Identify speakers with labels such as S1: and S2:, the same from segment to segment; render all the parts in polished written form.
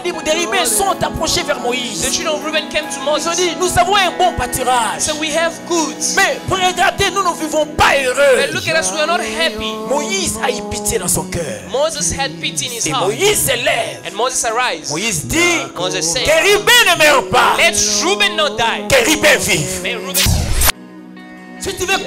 S1: dit, des Rubens sont approchés vers Moïse.
S2: The children of Reuben came to
S1: Ils ont
S2: Moses.
S1: dit, nous avons un bon pâturage.
S2: So we have goods.
S1: Mais regardez, nous ne vivons pas heureux.
S2: But look at us, we are not happy.
S1: Moïse a eu pitié dans son cœur.
S2: Moses had pity in his
S1: Et
S2: heart.
S1: Moïse se lève.
S2: And Moses arise.
S1: Moïse dit
S2: Moses said,
S1: que Rubens ne meurt pas.
S2: let Reuben not die.
S1: Que Rubens vive.
S2: May Reuben.
S1: Si tu veux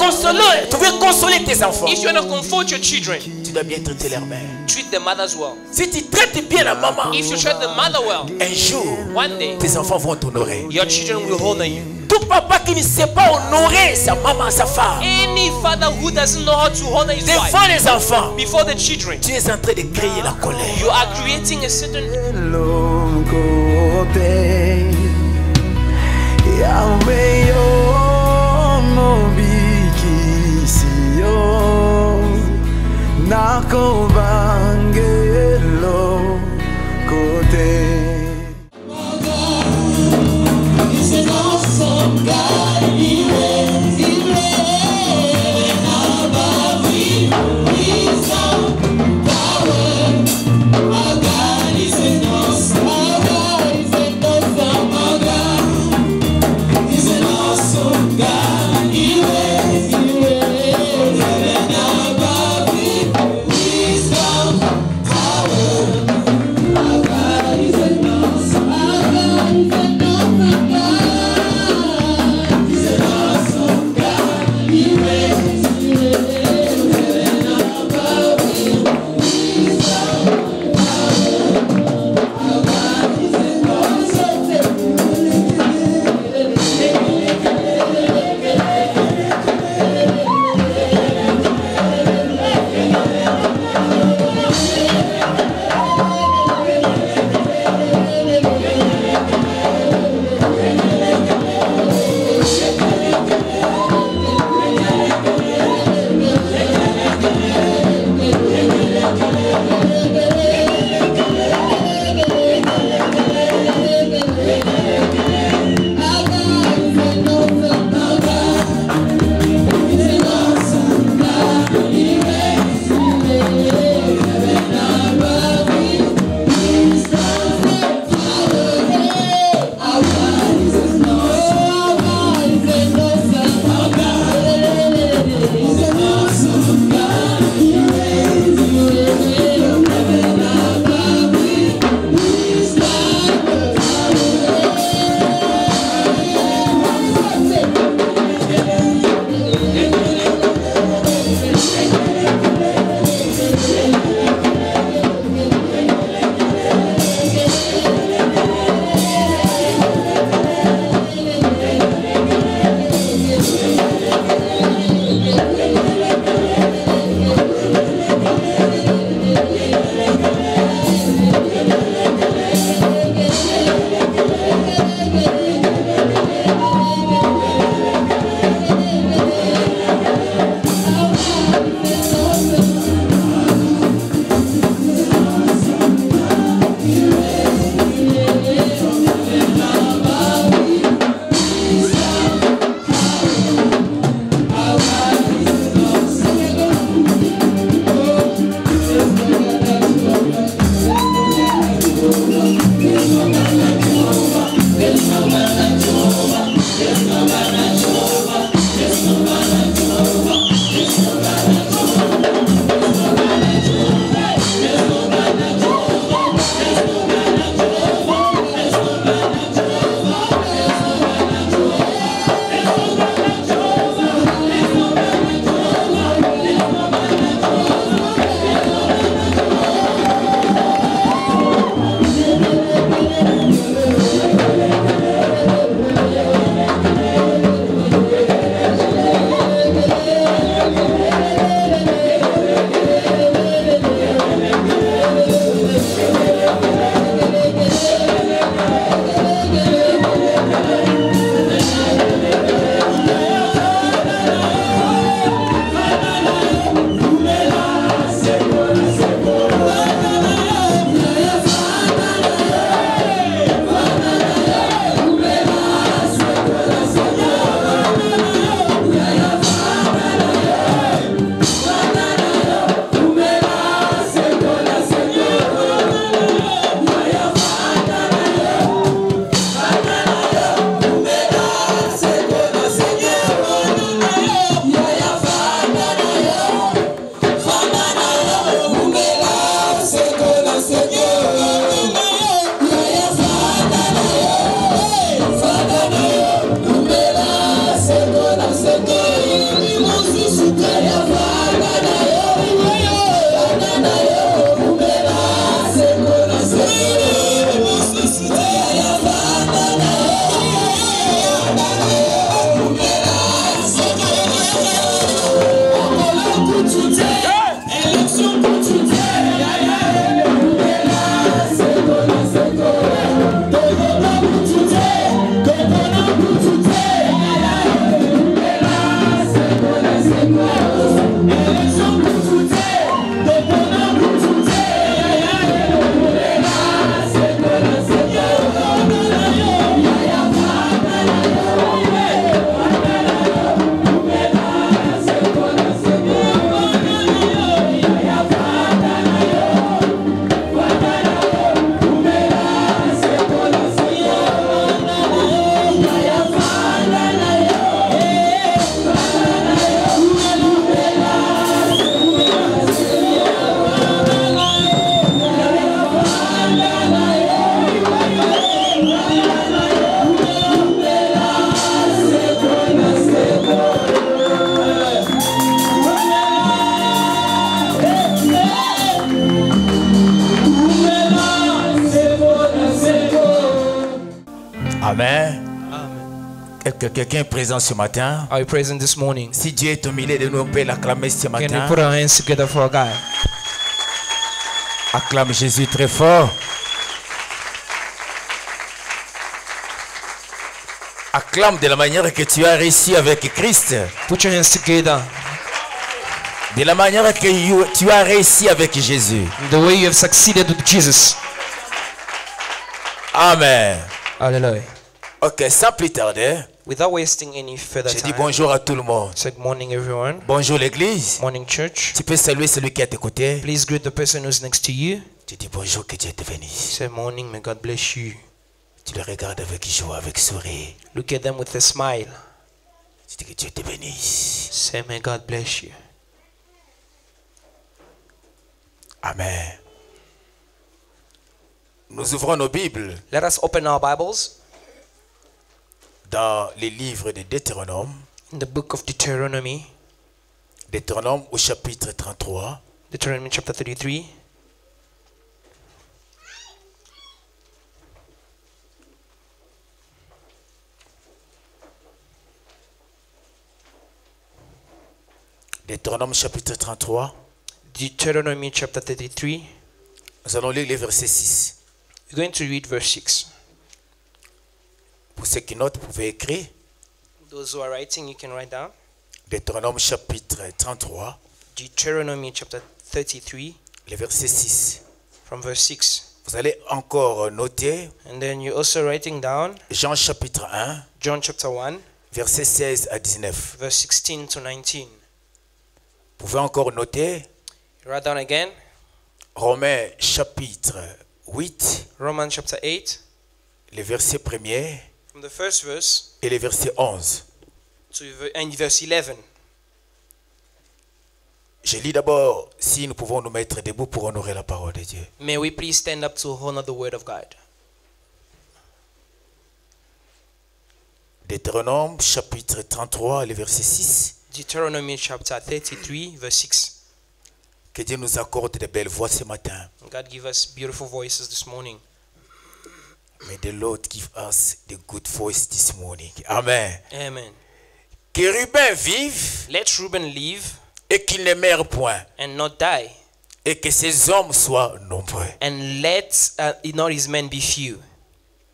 S1: consoler tes enfants,
S2: If you want to comfort your children,
S1: tu dois bien traiter leur mère.
S2: treat the mothers well.
S1: Si tu traites bien la maman,
S2: If you treat the mother well,
S1: un jour,
S2: one day
S1: tes enfants vont t'honorer.
S2: your children will honor you.
S1: Tout papa qui ne sait pas honorer sa maman, sa femme,
S2: Any father who doesn't know how to honor his wife
S1: devant les enfants,
S2: before the children,
S1: tu es en train de créer la colère.
S2: you are creating a certain.
S3: Nako bangelo kote. He's an awesome God. He reigns above wisdom, power. Our God is an awesome God. He's an awesome God. He's an awesome God. He reigns above wisdom, power. Our God is an awesome God. He's an awesome God. He reigns above
S1: Amen.
S2: Amen.
S1: Quelqu'un est présent ce matin.
S2: Are you present this morning?
S1: Si Dieu est au milieu de nous, on peut l'acclamer ce
S2: Can we
S1: matin.
S2: put our hands together for our God?
S1: Acclame Jésus très fort. Acclame de la manière que tu as réussi avec Christ.
S2: Put your hands together.
S1: De la manière que tu as réussi avec Jésus.
S2: The way you have succeeded with Jesus.
S1: Amen.
S2: Hallelujah.
S1: Ok, sans plus tarder,
S2: Without wasting any further
S1: je dis
S2: time,
S1: bonjour à tout le monde.
S2: said morning everyone.
S1: Bonjour l'église.
S2: Morning church.
S1: Tu peux saluer celui qui est à tes côtés.
S2: Please greet the person who's next to you.
S1: Tu dis bonjour, que Dieu te bénisse.
S2: Say morning, may God bless you.
S1: Tu le regardes avec joie, avec sourire.
S2: Look at them with a smile.
S1: Tu dis que Dieu te bénisse.
S2: Say may God bless you.
S1: Amen. Nous ouvrons nos Bibles
S2: Let us open our Bibles
S1: dans les livres de Deutéronome.
S2: in the book of Deuteronomy.
S1: Deutéronome au chapitre 33.
S2: Deuteronomy chapter 33.
S1: Deutéronome chapitre 33.
S2: Deuteronomy chapter 33.
S1: Nous allons lire le verset 6.
S2: We're going to read verse 6.
S1: Pour ceux qui notent, vous pouvez écrire.
S2: Those who are writing, you can write down.
S1: Deutéronome chapitre 33,
S2: Deuteronomy chapter 33
S1: le verset 6.
S2: from verse 6.
S1: Vous allez encore noter
S2: And then you're also writing down
S1: Jean chapitre 1,
S2: John chapter 1,
S1: verset 16 à 19.
S2: verse 16 to 19.
S1: Vous pouvez encore noter
S2: Write down again
S1: Romains chapitre 8,
S2: Romans chapter 8
S1: le verset 1er
S2: from the first verse
S1: et le verset 11.
S2: to and verse 11.
S1: Je lis d'abord si nous pouvons nous mettre debout pour honorer la parole de Dieu.
S2: May we please stand up to honor the word of God.
S1: Deutéronome chapitre 33, le verset 6.
S2: Deuteronomy chapter 33 verse 6.
S1: Que Dieu nous accorde de belles voix ce matin.
S2: God give us beautiful voices this morning.
S1: May the Lord give us the good voice this morning. Amen.
S2: Amen.
S1: Que Ruben vive
S2: Let Reuben live
S1: et qu'il ne meure point.
S2: and not die,
S1: Et que ses hommes soient nombreux.
S2: and let not his men be few.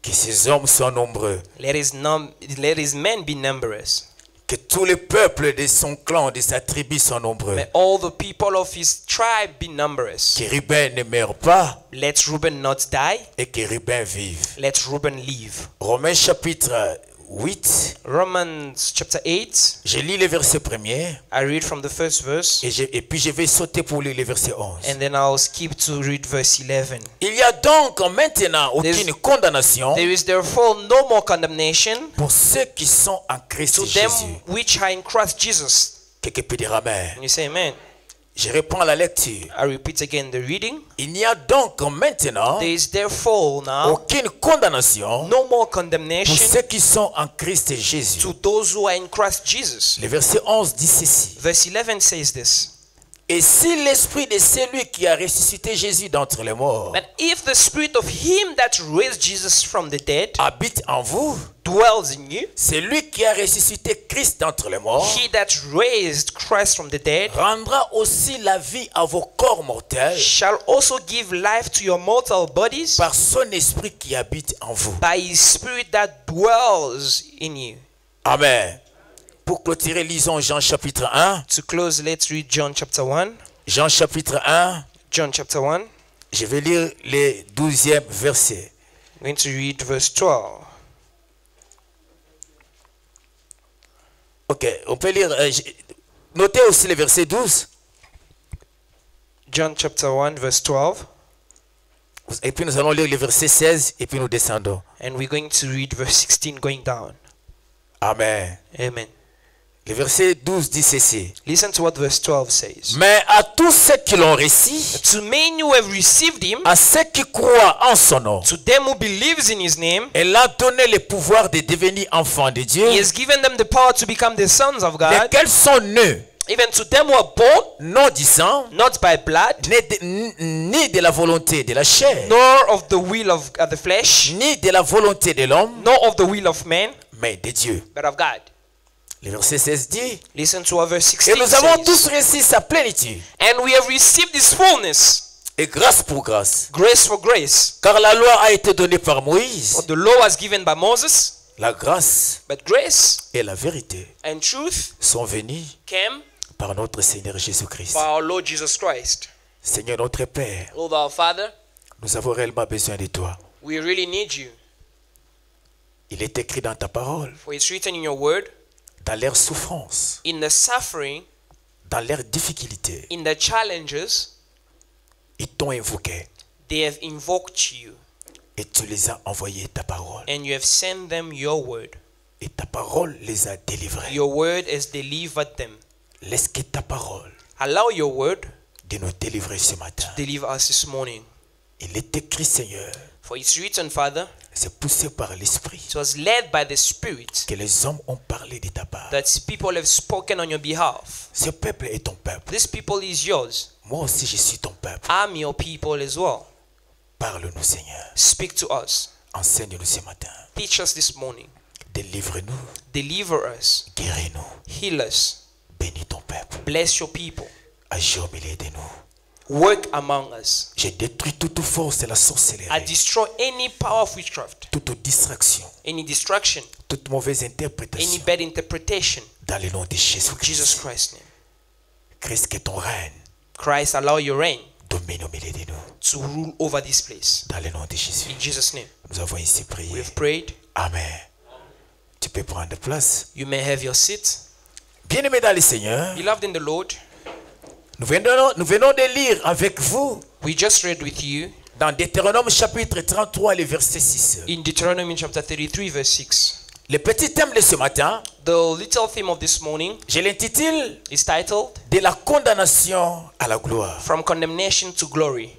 S1: Que ses hommes soient nombreux.
S2: Let his men be numerous.
S1: Que tous les peuples de son clan, de sa tribu soient nombreux.
S2: May all the people of his tribe be numerous.
S1: Que Ruben ne meure pas
S2: Let Reuben not die.
S1: et que Ruben vive.
S2: Let Reuben live.
S1: Romains chapitre 8.
S2: Romans chapter 8.
S1: Je lis le verset 1er
S2: I read from the first verse,
S1: et puis je vais sauter pour lire le verset 11.
S2: and then I'll skip to read verse 11.
S1: Il y a donc maintenant aucune condamnation
S2: There is therefore no more condemnation
S1: pour ceux qui sont en Christ
S2: to them
S1: Jésus.
S2: which are in Christ Jesus.
S1: Quelqu'un peut dire amen.
S2: And you say amen.
S1: Je reprends la lecture.
S2: I repeat again the reading.
S1: Il n'y a donc maintenant
S2: There is therefore now
S1: aucune condamnation
S2: no more
S1: pour
S2: condemnation
S1: ceux qui sont en Christ Jésus.
S2: to those who are in Christ Jesus.
S1: Le verset 11 dit ceci.
S2: Verse 11 says this.
S1: Et si l'esprit de celui qui a ressuscité Jésus d'entre les morts
S2: But if the spirit of him that raised Jesus from the dead
S1: habite en vous,
S2: dwells in you,
S1: c'est lui qui a ressuscité Christ d'entre les morts,
S2: he that raised Christ from the dead
S1: rendra aussi la vie à vos corps mortels
S2: shall also give life to your mortal bodies
S1: par son esprit qui habite en vous.
S2: by his spirit that dwells in you.
S1: Amen. Pour clôturer, lisons Jean chapitre 1.
S2: To close, let's read John chapter 1.
S1: Jean chapitre 1.
S2: John chapter 1.
S1: Je vais lire les 12e versets.
S2: I'm going to read verse 12.
S1: Ok, on peut lire. Notez aussi le verset 12.
S2: John chapter 1 verse 12.
S1: Et puis nous allons lire le verset 16 et puis nous descendons.
S2: And we're going to read verse 16 going down.
S1: Amen.
S2: Amen.
S1: Le verset 12 dit ceci.
S2: Listen to what verse 12 says.
S1: Mais à tous ceux qui l'ont reçu,
S2: To many who have received him,
S1: à ceux qui croient en son nom,
S2: to them who believes in his name,
S1: elle a donné le pouvoir de devenir enfants de Dieu,
S2: he has given them the power to become the sons of God,
S1: lesquels sont nés
S2: even to them who are born
S1: non du sang,
S2: not by blood,
S1: ni de la volonté de la chair,
S2: nor of the will of the flesh,
S1: ni de la volonté de l'homme,
S2: nor of the will of man,
S1: mais de Dieu.
S2: but of God.
S1: Le verset 16 dit,
S2: Listen to what verse
S1: et
S2: 16
S1: nous avons
S2: says.
S1: tous reçu sa plénitude,
S2: And we have received this fullness,
S1: et grâce pour grâce.
S2: grace for grace.
S1: Car la loi a été donnée par Moïse,
S2: For the law was given by Moses,
S1: la grâce
S2: but grace
S1: et la vérité
S2: and truth
S1: sont venues
S2: came
S1: par notre Seigneur Jésus-Christ.
S2: by our Lord Jesus Christ.
S1: Seigneur notre Père,
S2: Lord our Father,
S1: nous avons réellement besoin de toi.
S2: we really need you.
S1: Il est écrit dans ta parole,
S2: For it's written in your word,
S1: dans leur souffrance,
S2: in the suffering,
S1: dans leurs difficultés,
S2: in the challenges,
S1: ils t'ont invoqué
S2: they have invoked you,
S1: et tu les as envoyés ta parole.
S2: and you have sent them your word.
S1: Et ta parole les a délivrés.
S2: Your word has delivered them.
S1: Laisse que ta parole
S2: Allow your word
S1: de nous délivrer ce matin.
S2: deliver us this morning.
S1: Il est écrit, Seigneur,
S2: For it's written, Father,
S1: c'est poussé par l'Esprit
S2: it was led by the Spirit
S1: que les hommes ont parlé de ta part.
S2: that people have spoken on your behalf.
S1: Ce peuple est ton peuple.
S2: This people is yours.
S1: Moi aussi, je suis ton peuple.
S2: I'm your people as well.
S1: Parle-nous, Seigneur.
S2: Speak to us.
S1: Enseigne-nous ce matin.
S2: Teach us this morning.
S1: Délivre-nous.
S2: Deliver us.
S1: Guéris-nous.
S2: Heal us.
S1: Bénis ton peuple.
S2: Bless your people.
S1: Agis au milieu de nous.
S2: Work among us.
S1: Je détruis toute force de la
S2: I
S1: sorcellerie,
S2: destroy any power of witchcraft,
S1: toute distraction,
S2: any distraction,
S1: toute mauvaise
S2: any
S1: interprétation.
S2: bad interpretation.
S1: Dans le nom de
S2: Jesus
S1: Jésus-Christ.
S2: Christ's name.
S1: Christ, que ton règne
S2: Christ, allow your reign
S1: domine au milieu de nous.
S2: to rule over this place.
S1: Dans le nom de Jésus.
S2: In Jesus' name.
S1: Nous avons ici
S2: We
S1: prié.
S2: have prayed.
S1: Amen. Tu peux prendre place.
S2: You may have your seat.
S1: Bien-aimés dans le Seigneur,
S2: Beloved in the Lord,
S1: nous venons de lire avec vous
S2: we just read with you
S1: dans Deutéronome chapitre 33, le verset 6.
S2: in Deuteronomy chapter 33, verse 6.
S1: Le petit thème de ce matin,
S2: The little theme of this morning
S1: je l'intitule
S2: is titled
S1: de la condamnation à la gloire.
S2: From Condemnation to Glory.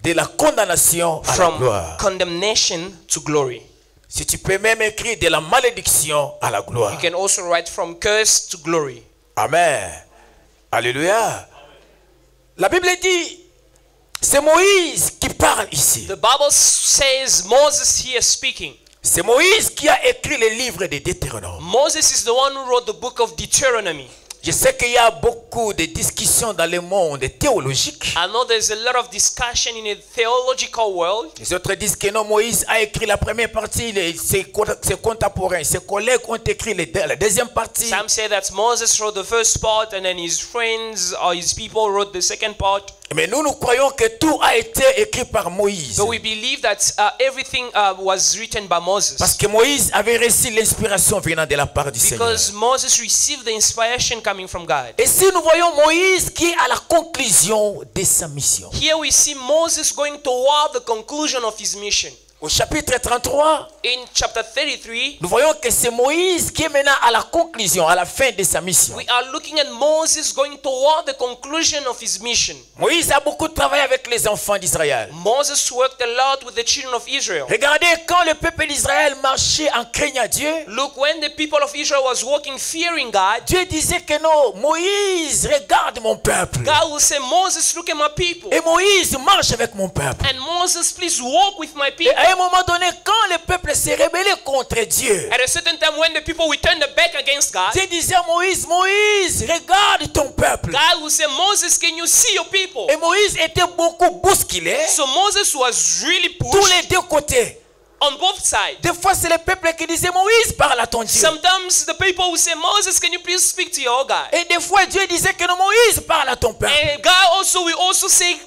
S1: De la condamnation à la
S2: From
S1: gloire.
S2: condemnation to glory.
S1: Si tu peux même écrire de la malédiction à la gloire.
S2: You can also write from curse to glory.
S1: Amen. Alléluia. La Bible dit, c'est Moïse qui parle ici.
S2: The Bible says Moses here speaking.
S1: C'est Moïse qui a écrit le livre de Deutéronome.
S2: Moses is the one who wrote the book of Deuteronomy.
S1: Je sais qu'il y a beaucoup de discussions dans le monde théologique.
S2: I know there's a lot of discussion in the theological world.
S1: Les autres disent que non, Moïse a écrit la première partie, ses contemporains, ses collègues ont écrit la deuxième partie.
S2: Some say that Moses wrote the first part and then his friends or his people wrote the second part.
S1: Mais nous croyons que tout a été écrit par Moïse.
S2: So we believe that everything was written by Moses.
S1: Parce que Moïse avait reçu l'inspiration venant de la part du Seigneur.
S2: Because Moses received the inspiration coming from God.
S1: Et si nous voyons Moïse qui est à la conclusion de sa mission.
S2: Here we see Moses going toward the conclusion of his mission.
S1: Au chapitre 33,
S2: In chapter 33,
S1: nous voyons que c'est Moïse qui est maintenant à la conclusion, à la fin de sa mission.
S2: we are looking at Moses going toward the conclusion of his mission.
S1: Moïse a beaucoup travaillé avec les enfants d'Israël.
S2: Moses worked a lot with the children of Israel.
S1: Regardez, quand le peuple d'Israël marchait en craignant Dieu,
S2: Look, when the people of Israel was walking fearing God,
S1: Dieu disait que non, Moïse, regarde mon peuple.
S2: God will say, Moses, look at my people.
S1: Et Moïse marche avec mon peuple.
S2: And Moses, please walk with my
S1: Et
S2: people.
S1: à un moment donné, quand le peuple s'est rebellé contre Dieu,
S2: At a certain time when the people will turn their back against God,
S1: Dieu disait à Moïse, Moïse, regarde ton peuple.
S2: God will say, Moses, can you see your people?
S1: Et Moïse était beaucoup bousculé,
S2: So Moses was really
S1: tous
S2: pushed
S1: les deux côtés.
S2: on both sides.
S1: Des fois, c'est le peuple qui disait, Moïse, parle à ton Dieu.
S2: Sometimes the people will say, Moses, can you please speak to your God?
S1: Et des fois, Dieu disait que non, Moïse, parle à ton peuple.
S2: And God also will also say,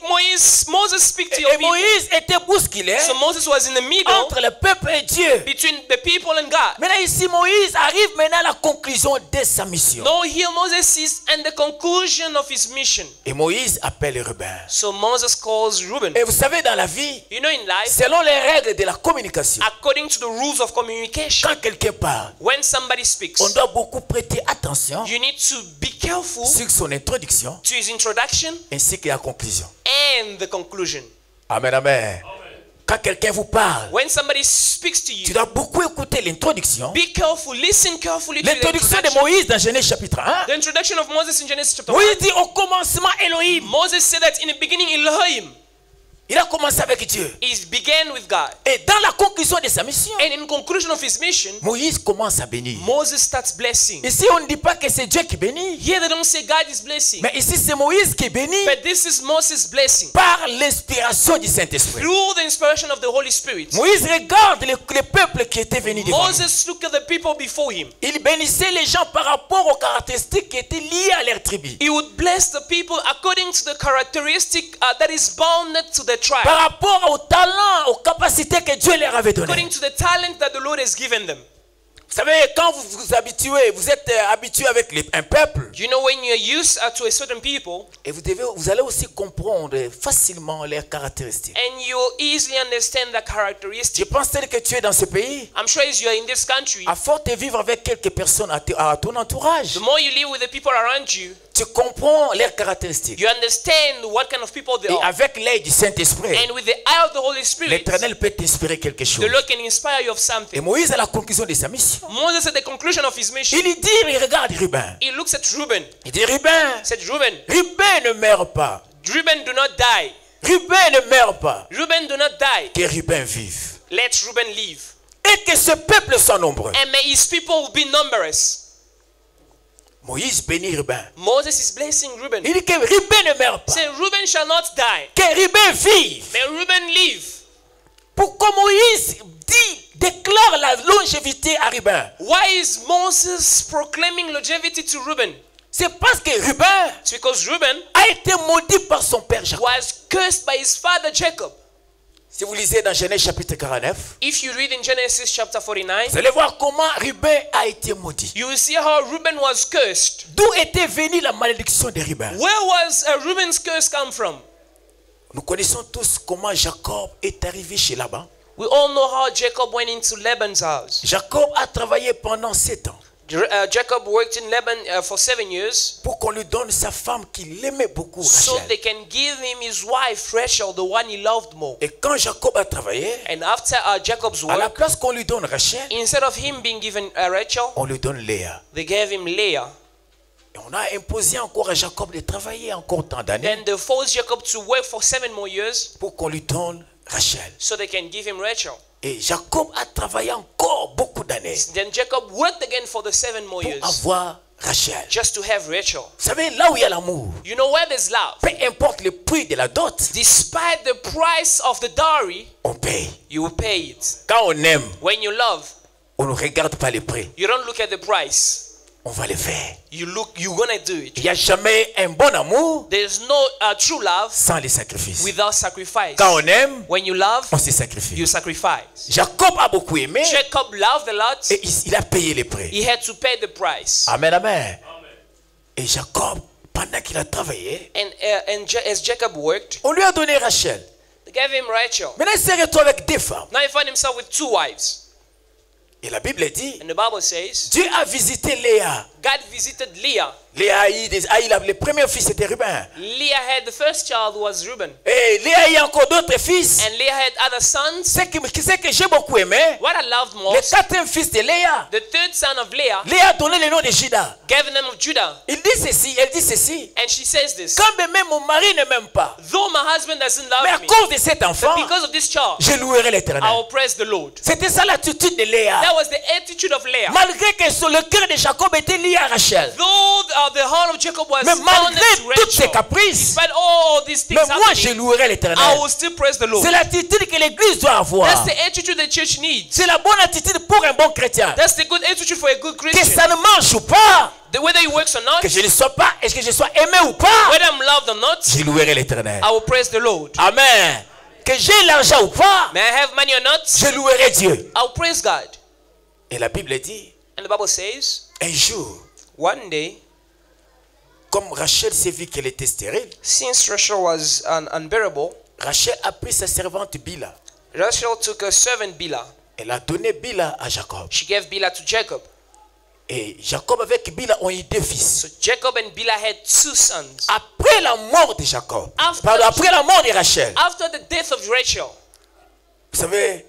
S2: Moses, speak to your
S1: Et
S2: people.
S1: Moïse était bousculé
S2: So Moses was in the middle
S1: entre le peuple et Dieu.
S2: between the people and God.
S1: Maintenant ici, Moïse arrive maintenant à la conclusion de sa mission.
S2: Now here Moses is at the conclusion of his mission.
S1: Et Moïse appelle Ruben.
S2: So Moses calls Reuben.
S1: Et vous savez, dans la vie,
S2: You know, in life,
S1: selon les règles de la communication,
S2: according to the rules of communication,
S1: quand quelqu'un parle,
S2: when somebody speaks,
S1: on doit beaucoup prêter attention
S2: you need to be careful
S1: sur son introduction
S2: to his introduction
S1: ainsi que la conclusion.
S2: and the conclusion.
S1: Amen, amen. Quand quelqu'un vous parle,
S2: When somebody speaks to
S1: tu
S2: you,
S1: dois beaucoup écouter l'introduction.
S2: be careful, listen carefully to the
S1: L'introduction de
S2: introduction.
S1: Moïse dans Genèse chapitre 1.
S2: The introduction of Moses in Genesis chapter 1.
S1: Moïse dit au commencement Elohim.
S2: Moses said that in the beginning Elohim.
S1: Il a commencé avec Dieu.
S2: He began with God.
S1: Et dans la conclusion de sa mission,
S2: And in conclusion of his mission,
S1: Moïse commence à bénir.
S2: Moses starts blessing.
S1: Ici, on ne dit pas que c'est Dieu qui bénit.
S2: Here they don't say God is blessing.
S1: Mais ici, c'est Moïse qui bénit
S2: But this is Moses' blessing.
S1: par l'inspiration du Saint-Esprit.
S2: Through the inspiration of the Holy Spirit.
S1: Moïse regarde le peuple qui était venu devant lui.
S2: Moses looked at the people before him.
S1: Il bénissait les gens par rapport aux caractéristiques qui étaient liées à leur tribu.
S2: He would bless the people according to the characteristic that is bounded to the tribe.
S1: Par rapport au talent, aux capacités que Dieu leur avait données.
S2: According to the talent that the Lord has given them.
S1: Vous savez, quand vous êtes habitué avec un peuple,
S2: You know, when you're used to a certain people,
S1: et vous allez aussi comprendre facilement leurs caractéristiques.
S2: and you'll easily understand the
S1: Je
S2: characteristic.
S1: pense tel que tu es dans ce pays,
S2: I'm sure as you are in this country,
S1: à force de vivre avec quelques personnes à ton entourage,
S2: the more you live with the people around you,
S1: tu comprends leurs caractéristiques.
S2: you understand what kind of people they
S1: Et
S2: are.
S1: avec l'aide du Saint-Esprit,
S2: And with the eye of the Holy Spirit,
S1: l'Éternel peut t'inspirer quelque chose.
S2: the Lord can inspire you of
S1: Et
S2: something.
S1: Moïse, à la conclusion de sa mission,
S2: Moses at the conclusion of his mission,
S1: il dit, il regarde Ruben.
S2: he looks at Reuben.
S1: Il dit, Ruben,
S2: He said, Reuben,
S1: Ruben ne meurt pas.
S2: Reuben do not die.
S1: Ruben ne meurt pas.
S2: Reuben do not die.
S1: Que Ruben vive.
S2: Let Reuben live.
S1: Et que ce peuple soit nombreux.
S2: And may his people be numerous.
S1: Moïse bénit Ruben.
S2: Moses is blessing Reuben.
S1: Il dit que Ruben ne meurt pas.
S2: Say, Reuben shall not die.
S1: Que Ruben vive.
S2: May Reuben live.
S1: Pourquoi Moïse déclare la longévité à Ruben?
S2: Why is Moses proclaiming longevity to Reuben?
S1: C'est parce que Ruben
S2: It's because Reuben
S1: a été maudit par son père Jacob.
S2: was cursed by his father Jacob.
S1: Si vous lisez dans Genèse chapitre 49,
S2: If you read in Genesis chapter 49,
S1: vous allez voir comment Ruben a été maudit.
S2: you will see how Reuben was cursed.
S1: D'où était venue la malédiction de Ruben?
S2: Where was Reuben's curse come from?
S1: Nous connaissons tous comment Jacob est arrivé chez Laban.
S2: We all know how Jacob went into Laban's house.
S1: Jacob a travaillé pendant 7 ans
S2: Jacob worked in Laban for 7 years
S1: pour qu'on lui donne sa femme qu'il aimait beaucoup,
S2: so
S1: Rachel.
S2: they can give him his wife Rachel, the one he loved more.
S1: Et quand Jacob a travaillé,
S2: And after Jacob's
S1: à la
S2: work,
S1: place qu'on lui donne Rachel,
S2: instead of him being given Rachel,
S1: on lui donne Léa.
S2: they gave him Leah.
S1: Et on a imposé encore à Jacob de travailler encore tant d'années
S2: Then they forced Jacob to work for 7 more years
S1: pour qu'on lui donne Rachel.
S2: so they can give him Rachel.
S1: Et Jacob a travaillé encore beaucoup d'années
S2: Then Jacob worked again for the 7 more
S1: pour
S2: years
S1: avoir Rachel.
S2: just to have Rachel.
S1: Vous savez, là où il y a l'amour,
S2: You know where there's love?
S1: peu importe le prix de la dot,
S2: Despite the price of the dowry,
S1: on paye.
S2: you will pay it.
S1: Quand on aime,
S2: When you love,
S1: on ne regarde pas le prix.
S2: you don't look at the price.
S1: On va le faire.
S2: You're gonna do it.
S1: Il n'y a jamais un bon amour
S2: There's no true love
S1: sans les sacrifices.
S2: without sacrifice.
S1: Quand on aime,
S2: When you love,
S1: on se sacrifie.
S2: you sacrifice.
S1: Jacob a beaucoup aimé
S2: Jacob loved a lot.
S1: et il a payé les prix.
S2: He had to pay the price.
S1: Amen, amen. Et Jacob, pendant qu'il a travaillé,
S2: As Jacob worked,
S1: on lui a donné Rachel.
S2: they gave him Rachel.
S1: Maintenant, il s'est retrouvé avec 2 femmes.
S2: Now he found himself with 2 wives.
S1: Et la Bible dit,
S2: And the Bible says,
S1: Dieu a visité Léa.
S2: God visited Leah.
S1: Léa le premier fils c'était Ruben.
S2: Leah had the first child was Reuben.
S1: Et Léa a encore d'autres fils.
S2: And Leah had other sons.
S1: Ce que j'ai beaucoup aimé,
S2: What I loved
S1: le
S2: most,
S1: 4e fils de Léa.
S2: the third son of Leah
S1: Léa a donné le nom de Judas.
S2: gave the name of Judah.
S1: Elle dit ceci.
S2: And she says this,
S1: Quand même mon mari ne m'aime pas,
S2: though my husband doesn't
S1: mais à
S2: love me,
S1: cause de cet enfant,
S2: but because of this child,
S1: je louerai l'Éternel.
S2: I will praise the Lord.
S1: C'était ça l'attitude de Léa.
S2: That was the attitude of Leah.
S1: Malgré que sur le cœur de Jacob était lié à Rachel.
S2: Though the heart of Jacob was
S1: Mais
S2: bound
S1: malgré
S2: to
S1: toutes ces
S2: Rachel,
S1: caprices,
S2: despite all these things
S1: mais moi je
S2: happening,
S1: louerai l'Éternel.
S2: I will still praise the Lord.
S1: C'est l'attitude que l'Église doit avoir.
S2: That's the attitude the church needs.
S1: C'est la bonne attitude pour un bon chrétien.
S2: That's the good attitude for a good
S1: Que
S2: Christian.
S1: ça ne marche ou pas,
S2: Whether it works or not,
S1: que je ne sois pas, est-ce que je sois aimé ou pas,
S2: whether I'm loved or not,
S1: je louerai l'Éternel.
S2: I will praise the Lord.
S1: Amen. Que j'ai l'argent ou pas,
S2: May I have money or not,
S1: je louerai Dieu.
S2: I will praise God.
S1: Et la Bible dit,
S2: And the Bible says,
S1: un jour,
S2: one day,
S1: comme Rachel s'est vue qu'elle était stérile,
S2: since Rachel was unbearable,
S1: Rachel a pris sa servante Bila.
S2: Rachel took a servant Bilhah.
S1: Elle a donné Bila à Jacob.
S2: She gave Bilhah to Jacob.
S1: Et Jacob avec Bila ont eu 2 fils.
S2: So Jacob and Bilhah had 2 sons.
S1: Après la mort de Jacob,
S2: After-
S1: pardon, après la mort de Rachel,
S2: After the death of Rachel,
S1: Vous savez,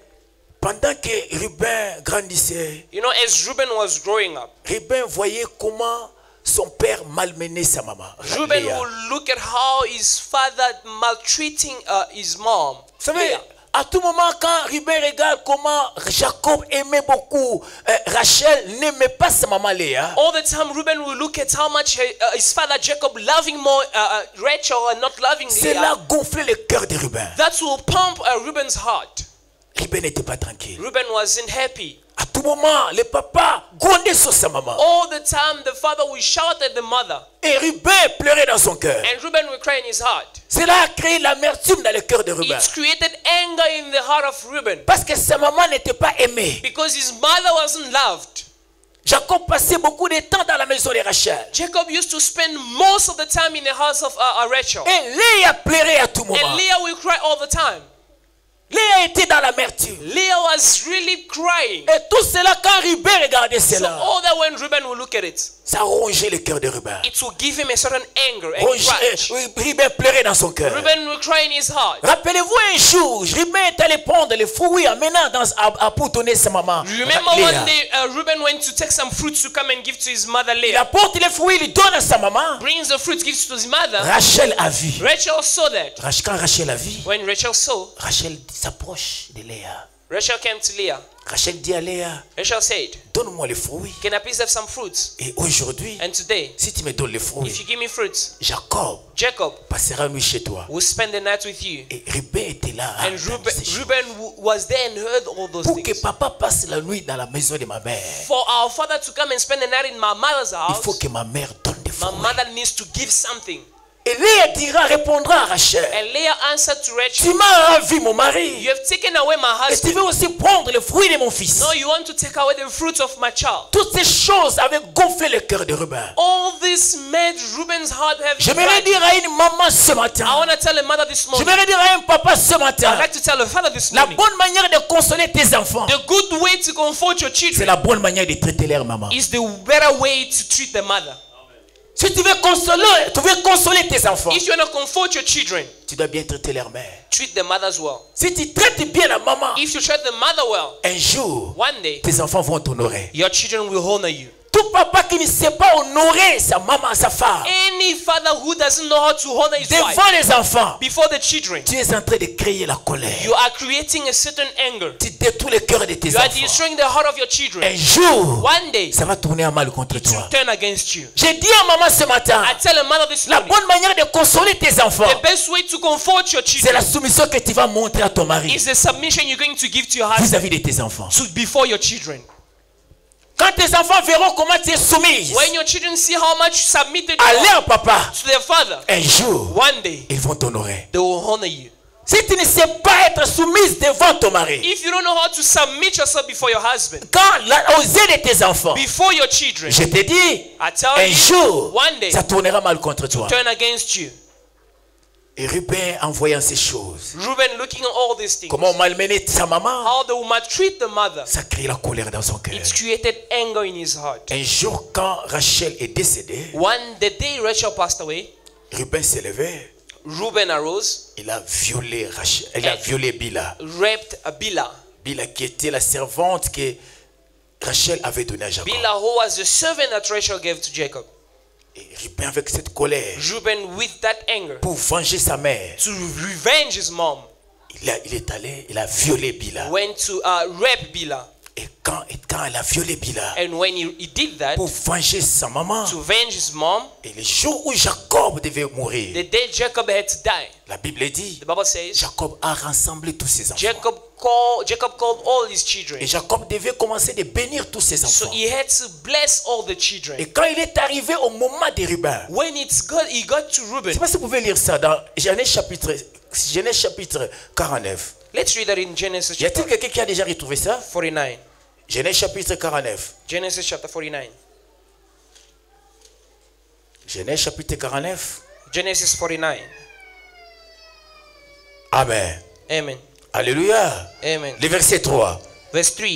S1: pendant que Ruben grandissait,
S2: You know, as Reuben was growing up,
S1: Ruben voyait comment son père malmenait sa maman.
S2: Reuben
S1: Léa.
S2: will look at how his father maltreating his mom.
S1: Vous savez,
S2: Leah.
S1: à tout moment, quand Ruben regarde comment Jacob aimait beaucoup Rachel, n'aimait pas sa maman Léa.
S2: All the time, Reuben will look at how much his father Jacob loving more Rachel and not loving
S1: Cela
S2: Leah.
S1: gonflait le cœur de Ruben.
S2: That will pump Reuben's heart.
S1: Ruben n'était pas tranquille.
S2: Reuben wasn't happy.
S1: À tout moment, le papa grondait sur sa maman.
S2: All the time, the father will shout at the mother,
S1: Et Ruben pleurait dans son cœur.
S2: and Reuben will cry in his heart.
S1: Cela a créé l'amertume dans le cœur de Ruben.
S2: It created anger in the heart of Reuben
S1: Parce que sa maman n'était pas aimée.
S2: because his mother wasn't loved.
S1: Jacob passait beaucoup de temps dans la maison de Rachel.
S2: Jacob used to spend most of the time in the house of Rachel.
S1: Et Léa pleurait à tout moment.
S2: And Leah will cry all the time.
S1: Léa était dans l'amertume.
S2: Leah was really crying.
S1: Et tout cela, quand Ruben regardait
S2: So
S1: cela,
S2: all that when Reuben will look at it,
S1: ça rongeait le cœur de Ruben.
S2: it will give him a certain anger and grudge.
S1: Ruben pleurait dans son cœur.
S2: Reuben will cry in his heart.
S1: Rappelez-vous un jour, Ruben est allé prendre les fruits en menant pour donner sa maman.
S2: Remember
S1: Léa.
S2: one day Reuben went to take some fruits to come and give to his mother
S1: Il
S2: Leah.
S1: apporte les fruits, il donne à sa maman.
S2: Brings the fruits, gives to his mother.
S1: Rachel a vu.
S2: Rachel saw that.
S1: Quand Rachel a vu,
S2: When Rachel saw,
S1: Rachel s'approche de Léa.
S2: Rachel came to Leah.
S1: Rachel dit à Léa,
S2: Rachel said,
S1: donne-moi les fruits.
S2: can I please have some fruits?
S1: Et aujourd'hui,
S2: And today,
S1: si tu me donnes les
S2: if
S1: fruits,
S2: you give me fruits,
S1: Jacob
S2: Jacob
S1: passera nuit chez toi.
S2: will spend the night with you.
S1: Et Ruben était là. à
S2: And
S1: entendre ces choses.
S2: Reuben was there and heard all those
S1: Pour que
S2: things.
S1: papa passe la nuit dans la maison de ma mère,
S2: For our father to come and spend the night in my mother's
S1: il
S2: house,
S1: faut que ma mère donne des
S2: my
S1: fruits.
S2: mother needs to give something.
S1: Et Léa répondra à Rachel,
S2: And Leah answered to Rachel,
S1: tu m'as enlevé mon
S2: you
S1: mari.
S2: have taken away my
S1: Et tu
S2: husband.
S1: veux aussi prendre le fruit de mon fils.
S2: No, you want to take away the fruits of my child.
S1: Toutes ces choses avaient gonflé le cœur de Ruben.
S2: All this made Reuben's heart have
S1: J'aimerais
S2: grudge.
S1: dire à une maman ce
S2: I
S1: matin.
S2: want to tell a mother this morning.
S1: J'aimerais dire à un papa ce
S2: I'd
S1: matin.
S2: like to tell a father this
S1: La
S2: morning.
S1: bonne manière de consoler tes enfants,
S2: The good way to comfort your
S1: c'est
S2: children
S1: la bonne manière de traiter leur maman.
S2: is the better way to treat the mother.
S1: Si tu veux consoler tes enfants,
S2: If you want to comfort your children,
S1: tu dois bien traiter leur mère.
S2: treat the mothers well.
S1: Si tu traites bien la maman,
S2: If you treat the mother well,
S1: un jour,
S2: one day
S1: tes enfants vont t'honorer.
S2: your children will honor you.
S1: Tout papa qui ne sait pas honorer sa maman, sa femme,
S2: Any father who doesn't know how to honor his wife
S1: devant les enfants,
S2: before the children,
S1: tu es en train de créer la colère.
S2: you are creating a certain anger.
S1: Tu détruis le cœur de tes
S2: You are
S1: enfants.
S2: destroying the heart of your children.
S1: Un jour,
S2: One day,
S1: ça va tourner en mal contre
S2: it will
S1: toi.
S2: turn against you.
S1: J'ai dit à maman ce matin,
S2: I tell a mother this
S1: la
S2: morning,
S1: bonne manière de consoler tes enfants,
S2: the best way to comfort your
S1: c'est
S2: children
S1: la soumission que tu vas montrer à ton mari
S2: is the submission you're going to give to your husband
S1: vis-à-vis de tes enfants.
S2: before your children.
S1: Quand tes enfants verront comment tu es soumise
S2: When your children see how much you submitted
S1: à leur papa,
S2: to their father,
S1: un jour,
S2: one day
S1: ils vont t'honorer.
S2: they will honor you.
S1: Si tu ne sais pas être soumise devant ton mari,
S2: If you don't know how to submit yourself before your husband,
S1: aux yeux de tes enfants,
S2: before your children,
S1: je te dis,
S2: I tell
S1: un
S2: you,
S1: jour,
S2: one day,
S1: ça tournera mal contre toi.
S2: turn against you.
S1: Et Ruben, en voyant ces choses,
S2: Reuben looking at all these things,
S1: comment malmener sa maman,
S2: how they will maltreat the mother,
S1: ça crée la colère dans son cœur.
S2: it created anger in his heart.
S1: Un jour, quand Rachel est décédée,
S2: The day Rachel passed away,
S1: Ruben s'est levé,
S2: Reuben arose,
S1: il a violé Rachel, il a violé Bila.
S2: raped Bilhah.
S1: Bila qui était la servante que Rachel avait donnée à Jacob.
S2: Bilhah, who was the servant that Rachel gave to Jacob.
S1: Et Ruben, avec cette colère,
S2: Reuben, with that anger,
S1: pour venger sa mère,
S2: to revenge his mom,
S1: il est allé, il a violé Bila.
S2: went to rape Bilhah.
S1: Et quand elle a violé Bila,
S2: And when he did that,
S1: pour venger sa maman,
S2: to avenge his mom,
S1: et le jour où Jacob devait mourir,
S2: the day Jacob had to die,
S1: la Bible dit,
S2: the Bible says,
S1: Jacob a rassemblé tous ses enfants.
S2: Jacob called all his children.
S1: Et Jacob devait commencer de bénir tous ses
S2: So
S1: enfants.
S2: he had to bless all the children.
S1: Et quand il est arrivé au moment de Ruben,
S2: When he got to
S1: je ne
S2: Reuben,
S1: sais pas si vous pouvez lire ça dans Genèse chapitre 49.
S2: let's read that in Genesis
S1: Y a-t-il
S2: chapter
S1: quelqu'un qui a déjà retrouvé ça?
S2: 49.
S1: Genèse chapitre 49.
S2: Genesis chapter 49.
S1: Genèse chapitre 49.
S2: Genesis 49.
S1: Amen.
S2: Amen.
S1: Alléluia.
S2: Amen.
S1: Le verset 3.
S2: Verse 3.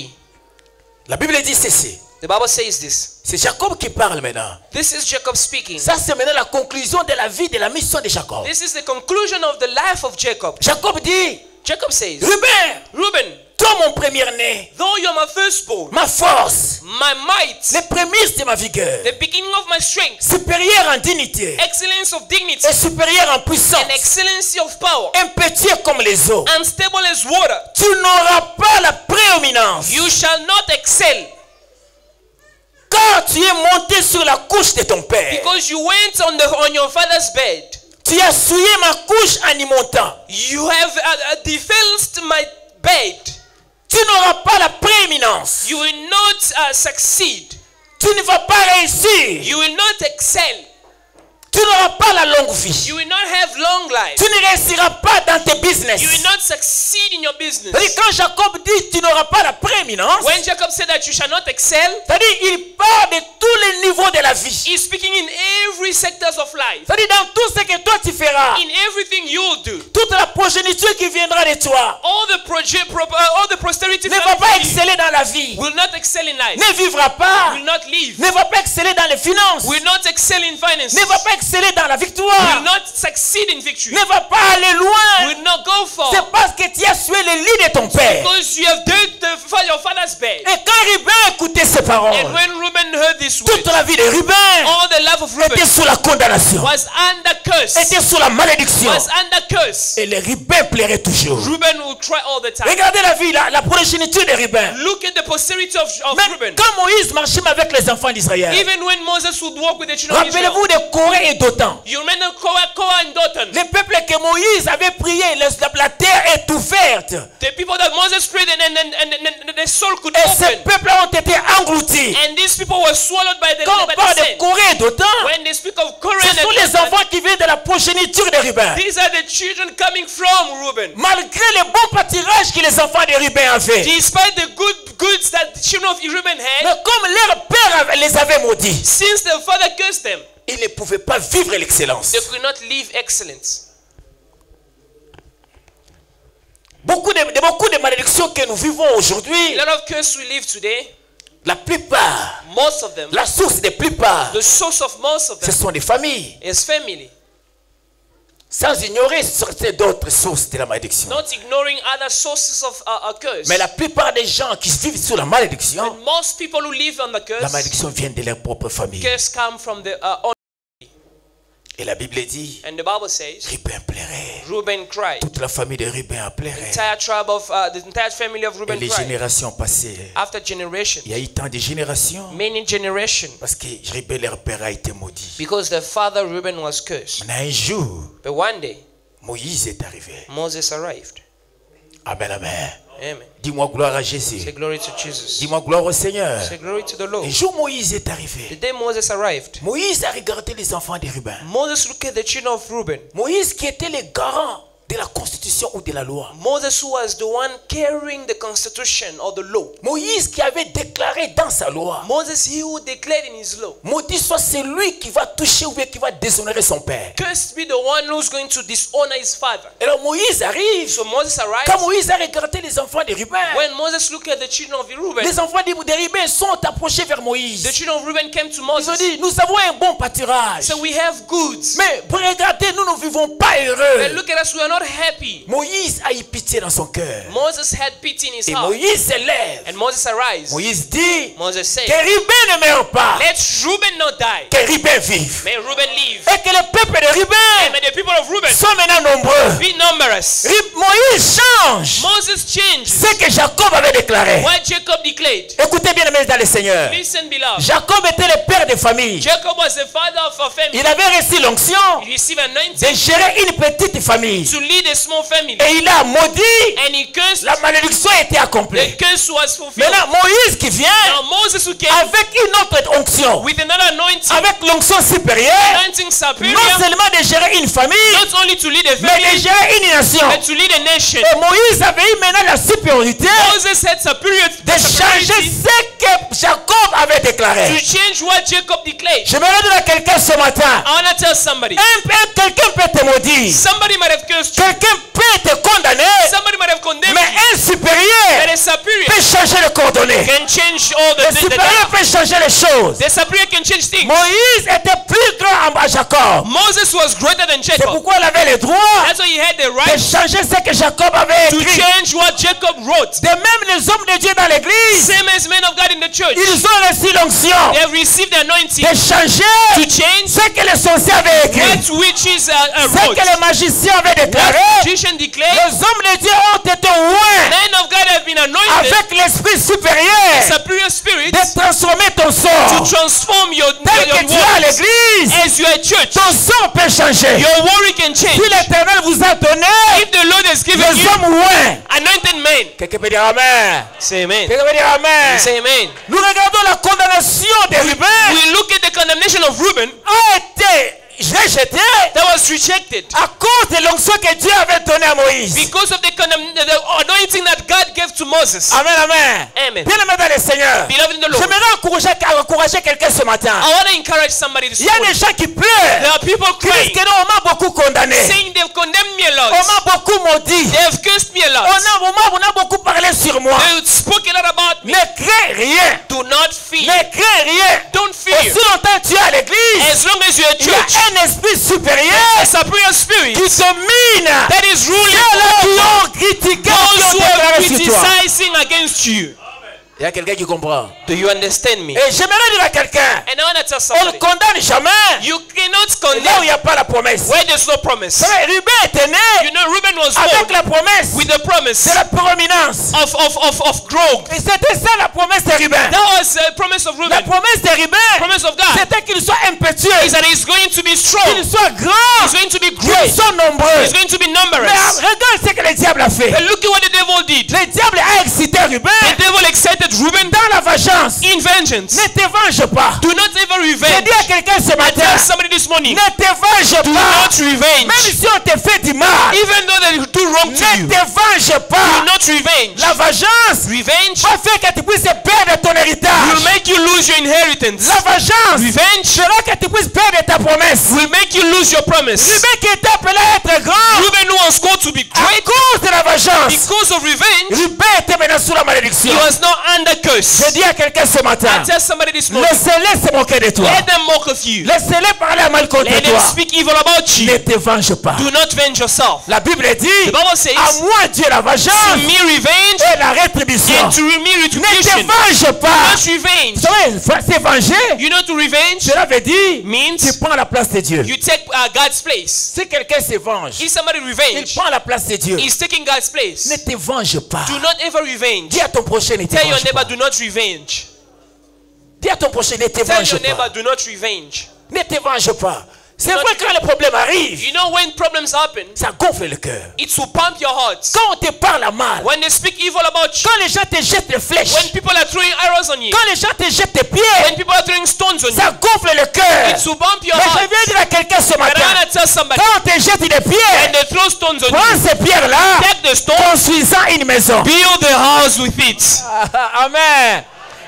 S1: La Bible dit ceci.
S2: The Bible says this.
S1: C'est Jacob qui parle maintenant.
S2: This is Jacob speaking.
S1: Ça, c'est maintenant la conclusion de la vie, de la mission de Jacob.
S2: This is the conclusion of the life of Jacob.
S1: Jacob dit,
S2: Jacob says,
S1: Ruben,
S2: Reuben,
S1: toi mon premier-né,
S2: though you're my firstborn,
S1: ma force,
S2: my might,
S1: les prémices de ma vigueur,
S2: the beginning of my strength,
S1: supérieur en dignité
S2: excellence of dignity,
S1: et supérieur en puissance,
S2: and excellency of power,
S1: impétueux comme les eaux,
S2: unstable as water,
S1: tu n'auras pas la prééminence,
S2: you shall not excel,
S1: car tu es monté sur la couche de ton père.
S2: because you went on your father's bed.
S1: Tu as souillé ma couche en y montant.
S2: You have defaced my bed.
S1: Tu n'auras pas la prééminence.
S2: You will not succeed.
S1: Tu ne vas pas réussir.
S2: You will not excel.
S1: Tu n'auras pas la longue vie.
S2: You will not have long life.
S1: Tu ne réussiras pas dans tes business.
S2: You will not succeed in your business.
S1: C'est-à-dire, quand Jacob dit tu n'auras pas la prééminence,
S2: When Jacob said that you shall not excel,
S1: c'est-à-dire il parle de tous les niveaux de la vie.
S2: he's speaking in every sectors of life.
S1: C'est-à-dire dans tout ce que toi tu feras,
S2: In everything you'll do.
S1: toute la progéniture qui viendra de toi
S2: All the posterity
S1: ne va pas
S2: family
S1: exceller dans la vie,
S2: will not excel in life.
S1: ne vivra pas,
S2: Will not live.
S1: ne va pas exceller dans les finances,
S2: Will not excel in finances.
S1: ne va pas exceller dans la
S2: Will
S1: victoire,
S2: not succeed in victory.
S1: ne va pas aller loin.
S2: Will not go far.
S1: C'est parce que tu as sué le lit de ton père.
S2: Because you have dug your father's bed.
S1: Et quand Ruben écoutait ces paroles,
S2: And when Reuben heard this word,
S1: toute la vie de Ruben
S2: all the life of Reuben
S1: était sous la condamnation,
S2: was under curse.
S1: était sous la malédiction.
S2: Was under curse.
S1: Et le Ruben plairait toujours.
S2: Reuben will cry all the time.
S1: Regardez la vie, la progéniture de Ruben.
S2: Look at the posterity of
S1: Même
S2: Reuben.
S1: quand Moïse marchait avec les enfants d'Israël,
S2: Even when Moses would walk with the children of Israel.
S1: rappelez-vous de Corée et d'Othan.
S2: You remember Korah and Dathan.
S1: Le peuple que Moïse avait prié, la terre est ouverte.
S2: The people that Moses prayed and the soul could
S1: Et ces
S2: open.
S1: peuples ont été engloutis.
S2: And these people were swallowed by the
S1: Quand on parle de
S2: sand.
S1: Corée et d'Othan,
S2: When they speak of Korah
S1: ce sont les
S2: and Dathan,
S1: enfants qui viennent de la progéniture de Ruben.
S2: these are the children coming from Reuben.
S1: Malgré le bon pâturage que les enfants de Ruben avaient.
S2: Despite the goods that the children of Reuben had,
S1: Mais comme leur père les avait maudits,
S2: since the father cursed them,
S1: ils ne pouvaient pas vivre l'excellence.
S2: they could not live excellence.
S1: Beaucoup de malédictions que nous vivons aujourd'hui,
S2: A lot of curse we live today,
S1: la plupart,
S2: most of them,
S1: la source des plupart,
S2: the source of most of
S1: ce
S2: them
S1: sont des familles.
S2: is family.
S1: Sans ignorer d'autres sources de la malédiction.
S2: Not ignoring other sources of curse.
S1: Mais la plupart des gens qui vivent sous la malédiction,
S2: And most people who live on the
S1: la
S2: curse,
S1: malédiction vient de leur propre famille.
S2: curse come from the own.
S1: Et la Bible dit,
S2: And the Bible says,
S1: Ruben plairait.
S2: Reuben cried.
S1: Toute la famille de Ruben a pleuré.
S2: The entire family of
S1: Et
S2: Reuben
S1: les
S2: cried.
S1: générations passées,
S2: After generation,
S1: il y a eu tant de générations
S2: many generations,
S1: parce que Ruben, leur père, a été maudit.
S2: because the father Reuben was cursed.
S1: Mais un jour,
S2: But one day,
S1: Moïse est arrivé.
S2: Moses arrived.
S1: Amen, amen.
S2: Amen.
S1: Dis-moi gloire à
S2: Say
S1: Jésus.
S2: glory to Jesus.
S1: Dis-moi gloire au Seigneur.
S2: Say glory to the Lord.
S1: Un jour, Moïse est
S2: The
S1: arrivé.
S2: day Moses arrived,
S1: Moïse a regardé les enfants de Ruben.
S2: Moses looked at the children of Reuben.
S1: Moïse qui était le garant de la constitution ou de la loi.
S2: Moses, who was the one carrying the constitution or the law.
S1: Moïse qui avait déclaré dans sa loi,
S2: Moses, he who declared in his law,
S1: maudit soit celui qui va toucher ou bien qui va déshonorer son père.
S2: cursed be the one who's going to dishonor his father.
S1: Et alors Moïse arrive.
S2: So Moses
S1: Quand
S2: arrived.
S1: Moïse a regardé les enfants de Ruben,
S2: When Moses looked at the children of Reuben,
S1: les enfants de Ruben sont approchés vers Moïse.
S2: the children of Reuben came to
S1: Ils ont
S2: Moses.
S1: dit, nous avons un bon pâturage.
S2: So we have goods.
S1: Mais pour regarder, nous ne vivons pas
S2: But
S1: heureux.
S2: look at us, we are not happy.
S1: Moïse a eu pitié dans son cœur.
S2: Moses had pity in his
S1: Et
S2: heart.
S1: Moïse se lève.
S2: And Moses arose.
S1: Moïse dit
S2: Moses said,
S1: que Ruben ne meurt pas,
S2: let Reuben not die.
S1: que Ruben vive.
S2: May Reuben live.
S1: Et que le peuple de
S2: And
S1: Ruben
S2: may the people of Reuben
S1: soit maintenant nombreux.
S2: be numerous.
S1: Moïse change
S2: Moses changed
S1: ce que Jacob avait déclaré.
S2: what Jacob declared.
S1: Écoutez bien, mes dans le Seigneur.
S2: Listen, beloved.
S1: Jacob était le père de famille.
S2: Jacob was the father of a family.
S1: Il avait reçu l'onction
S2: He received anointing
S1: de gérer une petite famille.
S2: to lead a small family.
S1: Et il a maudit,
S2: And he cursed.
S1: la malédiction était
S2: The
S1: accomplie.
S2: curse was fulfilled.
S1: Maintenant, Moïse qui vient
S2: Now Moses who came
S1: avec une autre onction,
S2: with another anointing,
S1: avec l'onction supérieure,
S2: anointing
S1: non
S2: superior,
S1: seulement de gérer une famille,
S2: not only to lead a
S1: mais de
S2: family,
S1: gérer une nation.
S2: but to lead a nation.
S1: Et Moïse avait eu maintenant la supériorité
S2: Moses had
S1: de changer
S2: superiority
S1: ce que Jacob avait
S2: to
S1: déclaré.
S2: change what Jacob declared.
S1: Je me dire à quelqu'un ce matin,
S2: I want to tell somebody.
S1: quelqu'un peut te maudire,
S2: Somebody might have cursed you.
S1: quelqu'un peut te condamner,
S2: Somebody might have condemned
S1: mais
S2: you.
S1: un supérieur
S2: That a superior
S1: peut changer les coordonnées.
S2: can change all
S1: Le supérieur peut changer les choses.
S2: The superior can change things.
S1: Moïse était plus grand à Jacob.
S2: Moses was greater than
S1: C'est
S2: Jacob.
S1: pourquoi il avait le droit
S2: That's why he had the
S1: de
S2: right
S1: changer ce que Jacob avait
S2: to
S1: écrit.
S2: change what Jacob wrote.
S1: De même, les hommes de Dieu dans l'église,
S2: Same as men of God in the church.
S1: ils ont reçu l'onction
S2: They have received the anointing
S1: de changer
S2: to change
S1: ce que les sorciers avaient écrit,
S2: what witches
S1: ce
S2: wrote.
S1: que les magiciens avaient déclaré.
S2: What magician declared.
S1: Les hommes de Dieu ont été loin
S2: Men of God have been anointed.
S1: avec l'esprit supérieur
S2: Superior spirit
S1: de transformer ton
S2: to
S1: sort.
S2: transform your
S1: Tel que tu es à
S2: words.
S1: l'église,
S2: As you are at church,
S1: ton sort peut changer.
S2: your worry can change.
S1: Si l'Éternel vous a donné
S2: If the Lord has given
S1: les
S2: you
S1: hommes loin,
S2: anointed men,
S1: quelqu'un peut dire Amen.
S2: say amen.
S1: Quelqu'un peut dire Amen.
S2: Say amen.
S1: Nous regardons la condamnation de Ruben
S2: We look at the condemnation of Reuben
S1: a été rejetée
S2: that was rejected
S1: à cause de l'onction que Dieu avait donnée à Moïse.
S2: because of the anointing that God gave to Moses.
S1: Amen, amen.
S2: Amen.
S1: Bien-aimé dans le Seigneur,
S2: Beloved in the Lord,
S1: j'aimerais encourager quelqu'un ce matin.
S2: I want to encourage somebody this
S1: Il y a
S2: morning.
S1: des gens qui
S2: There
S1: pleurent,
S2: are people
S1: qui disent
S2: crying,
S1: que non, on m'a beaucoup condamné,
S2: saying they've condemned me a
S1: on
S2: lot.
S1: m'a beaucoup maudit,
S2: They have cursed me a lot.
S1: on a beaucoup parlé sur moi.
S2: They spoke a lot about me.
S1: Ne crains rien,
S2: Do not fear.
S1: ne crains rien.
S2: Don't fear.
S1: Aussi longtemps que tu es à l'église,
S2: As long as you're at
S1: il y
S2: church,
S1: a un esprit supérieur
S2: a superior spirit
S1: qui domine
S2: that is ruling
S1: ceux-là qui ont critiqué, qui
S2: those
S1: ont
S2: who are
S1: déclaré sur toi.
S2: criticizing against you.
S1: Il y a quelqu'un qui comprend.
S2: Do you understand me?
S1: Et j'aimerais dire à quelqu'un,
S2: And I want to tell
S1: on ne
S2: somebody,
S1: condamne jamais
S2: you cannot
S1: là où il
S2: condemn
S1: n'y a pas la promesse.
S2: where there's no promise.
S1: Vous savez, Ruben était né
S2: You know, Reuben was
S1: avec
S2: born
S1: la promesse
S2: with the promise
S1: de la prominence.
S2: of growth.
S1: Et c'était ça la promesse de Ruben.
S2: That was a promise of
S1: La
S2: Reuben.
S1: promesse de Ruben,
S2: Promise of God
S1: c'était qu'il soit impétueux,
S2: is that he's going to be
S1: qu'il
S2: strong.
S1: soit grand,
S2: He's going to be
S1: qu'il
S2: great.
S1: soit nombreux.
S2: He's going to be
S1: Mais
S2: numerous.
S1: regarde ce que le diable a fait.
S2: And look at what the devil did.
S1: Le diable a excité Ruben
S2: The devil excited Reuben
S1: dans la vengeance.
S2: in vengeance.
S1: Ne te venge pas.
S2: Do not ever
S1: Je
S2: revenge.
S1: dis à quelqu'un ce
S2: I
S1: matin,
S2: tell somebody this morning,
S1: ne te venge
S2: do
S1: pas.
S2: not revenge.
S1: Même si on te fait du mal,
S2: Even though they do wrong to
S1: ne
S2: you,
S1: te venge
S2: do
S1: pas.
S2: not revenge.
S1: La vengeance
S2: Revenge
S1: va faire que tu puisses perdre ton
S2: will
S1: héritage.
S2: make you lose your inheritance.
S1: La vengeance
S2: Revenge
S1: fera que tu puisses perdre ta promesse.
S2: will make you lose your promise.
S1: Ruben qui était appelé à être grand,
S2: Reuben who was called to be
S1: à
S2: great
S1: cause de la vengeance,
S2: because of revenge,
S1: Ruben était maintenant sous la
S2: he
S1: malédiction.
S2: was not under
S1: Je
S2: curse.
S1: dis à quelqu'un ce
S2: I
S1: matin,
S2: tell somebody this morning,
S1: laissez-les se moquer de toi.
S2: let them mock of you.
S1: Laissez-les parler à mal contre
S2: Let them
S1: toi.
S2: speak evil about
S1: Ne
S2: you.
S1: te venge pas.
S2: Do not venge yourself.
S1: La Bible dit,
S2: The Bible says,
S1: à moi Dieu la
S2: to
S1: vengeance
S2: me revenge
S1: et la rétribution.
S2: and to me
S1: Ne
S2: retribution.
S1: te venge pas.
S2: Not revenge.
S1: Vous savez, c'est venger.
S2: You know, to revenge
S1: Cela veut dire,
S2: means
S1: tu prends la place de Dieu.
S2: you take God's place.
S1: Si quelqu'un se venge,
S2: If somebody
S1: il
S2: revenge,
S1: prend la place de Dieu.
S2: he's taking God's
S1: Ne
S2: place.
S1: te venge pas.
S2: Do not ever revenge.
S1: Dis à ton prochain, ne te
S2: Tell your
S1: venge
S2: neighbor,
S1: pas.
S2: do not revenge.
S1: Dis à ton prochain, ne te
S2: Tell
S1: venge
S2: your neighbor,
S1: pas.
S2: do not revenge.
S1: Ne te venge pas. C'est
S2: not
S1: vrai que quand les problèmes arrivent,
S2: You know, when problems happen,
S1: ça gonfle le cœur.
S2: it will pump your heart.
S1: Quand on te parle à mal,
S2: When they speak evil about you,
S1: quand les gens te jettent des flèches,
S2: when people are throwing arrows on you,
S1: quand les gens te jettent des
S2: when
S1: pieds,
S2: people are throwing stones on you,
S1: ça gonfle le cœur.
S2: it will bump your
S1: Mais je
S2: heart.
S1: viens dire à quelqu'un ce
S2: But I
S1: matin,
S2: want to tell somebody,
S1: quand on te jette des
S2: when
S1: pierres,
S2: they throw stones on
S1: prends
S2: you,
S1: ces pierres-là,
S2: take the stone,
S1: construisant une maison.
S2: build the house with it.
S1: Amen.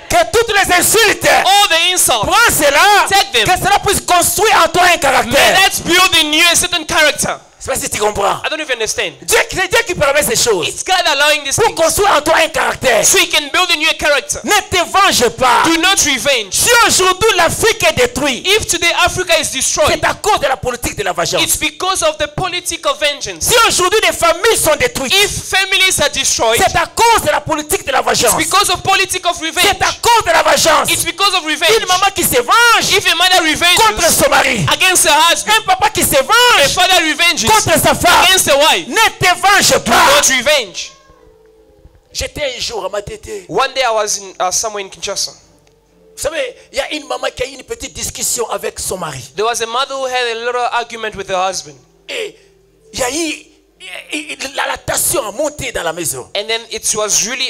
S1: Que toutes les insultes,
S2: All the insults,
S1: prends cela,
S2: Take them.
S1: que cela puisse construire en toi un
S2: may
S1: caractère.
S2: that build in you a certain character.
S1: Je sais pas si tu comprends.
S2: I don't know if you understand.
S1: C'est Dieu qui permet ces choses.
S2: It's God allowing these
S1: Pour
S2: things
S1: construire en toi un caractère.
S2: so He can build in you a character.
S1: Ne te venge pas.
S2: Do not revenge.
S1: Si aujourd'hui l'Afrique est détruite,
S2: If today Africa is destroyed,
S1: c'est à cause de la politique de la vengeance.
S2: it's because of the politic of vengeance.
S1: Si aujourd'hui les familles sont détruites,
S2: If families are destroyed,
S1: c'est à cause de la politique de la
S2: it's
S1: vengeance.
S2: because of politic of revenge.
S1: C'est à cause de la vengeance.
S2: It's because of
S1: Une
S2: revenge.
S1: maman qui se venge
S2: If a mother
S1: contre
S2: revenges
S1: son mari,
S2: against her husband,
S1: un papa qui se
S2: a
S1: venge
S2: father revenges
S1: contre sa femme,
S2: against a wife,
S1: ne te venge
S2: do
S1: pas.
S2: not revenge.
S1: J'étais un jour à Matete.
S2: One day I was in somewhere in Kinshasa.
S1: Vous savez, il y a une maman qui a eu une petite discussion avec son mari.
S2: There was a mother who had a little argument with her husband.
S1: Et il y a eu la tension a monté dans la maison.
S2: And then it was really,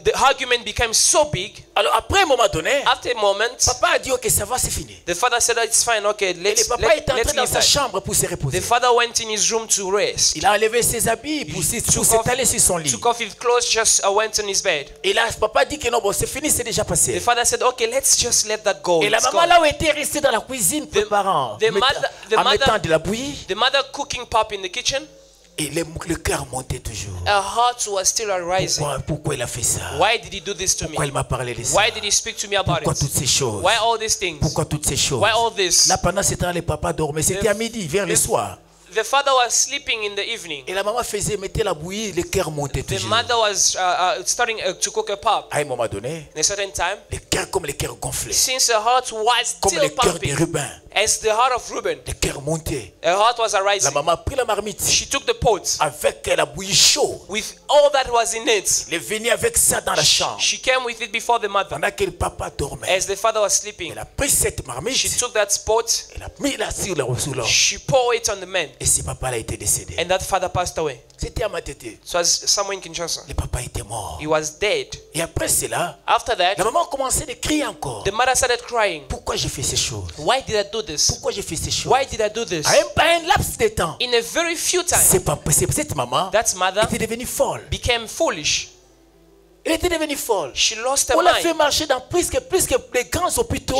S2: the argument became so big.
S1: Alors après un moment donné,
S2: After a moment,
S1: papa a dit ok, ça va, c'est fini.
S2: the father said, it's fine, okay,
S1: Et le
S2: let's
S1: papa est entré dans
S2: leave
S1: sa
S2: that.
S1: chambre pour se reposer.
S2: The father went in his room to rest.
S1: Il a enlevé ses habits pour s'étaler sur son lit.
S2: Took off his clothes, just went on his bed.
S1: Et là, papa dit que non, bon, c'est fini, c'est déjà
S2: The
S1: passé.
S2: father said, okay, let's just let that go.
S1: Et la
S2: It's
S1: maman
S2: gone.
S1: là où était restée dans la cuisine préparant,
S2: the mother-
S1: en mettant de la bouillie.
S2: The mother cooking pap in the kitchen.
S1: Et le cœur montait toujours.
S2: Her heart was still arising.
S1: Pourquoi il a fait ça?
S2: Why did he do this to me?
S1: Pourquoi il m'a parlé de ça?
S2: Why did he speak to me about
S1: Pourquoi
S2: it?
S1: toutes ces choses?
S2: Why all these things?
S1: Pourquoi toutes ces choses?
S2: Why all this?
S1: Là, pendant ce temps, les papas dormaient. C'était à midi, vers le soir.
S2: The father was sleeping in the evening.
S1: Et la maman mettait la bouillie, le cœur montait
S2: The
S1: toujours.
S2: mother was starting to cook a pop.
S1: À un moment donné,
S2: In a certain time,
S1: le cœur comme le cœur gonflé.
S2: since her heart was
S1: Comme
S2: still
S1: le cœur de
S2: pumping,
S1: Ruben.
S2: as the heart of Reuben,
S1: Le cœur montait.
S2: her heart was
S1: La
S2: arising.
S1: maman a pris la marmite
S2: She took the pot
S1: avec la bouillie chaude.
S2: with all that was in it.
S1: Elle est venue avec ça dans la chambre.
S2: She came with it before the mother.
S1: Pendant que le papa dormait,
S2: As the father was sleeping,
S1: elle a pris cette
S2: she
S1: marmite,
S2: took that pot,
S1: elle a mis là sur l'homme.
S2: she poured it on the man,
S1: Et ce papa a été décédé.
S2: and that father passed away.
S1: C'était à Matete.
S2: So as somewhere in Kinshasa,
S1: Le papa était mort.
S2: he was dead.
S1: Et après cela,
S2: After that,
S1: la maman a commencé à crier encore.
S2: the mother started crying.
S1: Pourquoi j'ai fait ces choses?
S2: Why did I do this?
S1: Pourquoi j'ai fait ces choses?
S2: Why did I do this?
S1: À un laps de temps,
S2: In a very few times,
S1: cette maman
S2: that mother
S1: était devenue folle.
S2: became foolish.
S1: Elle était devenue folle.
S2: She lost her
S1: On l'a fait
S2: mind.
S1: marcher dans plus que les grands hôpitaux.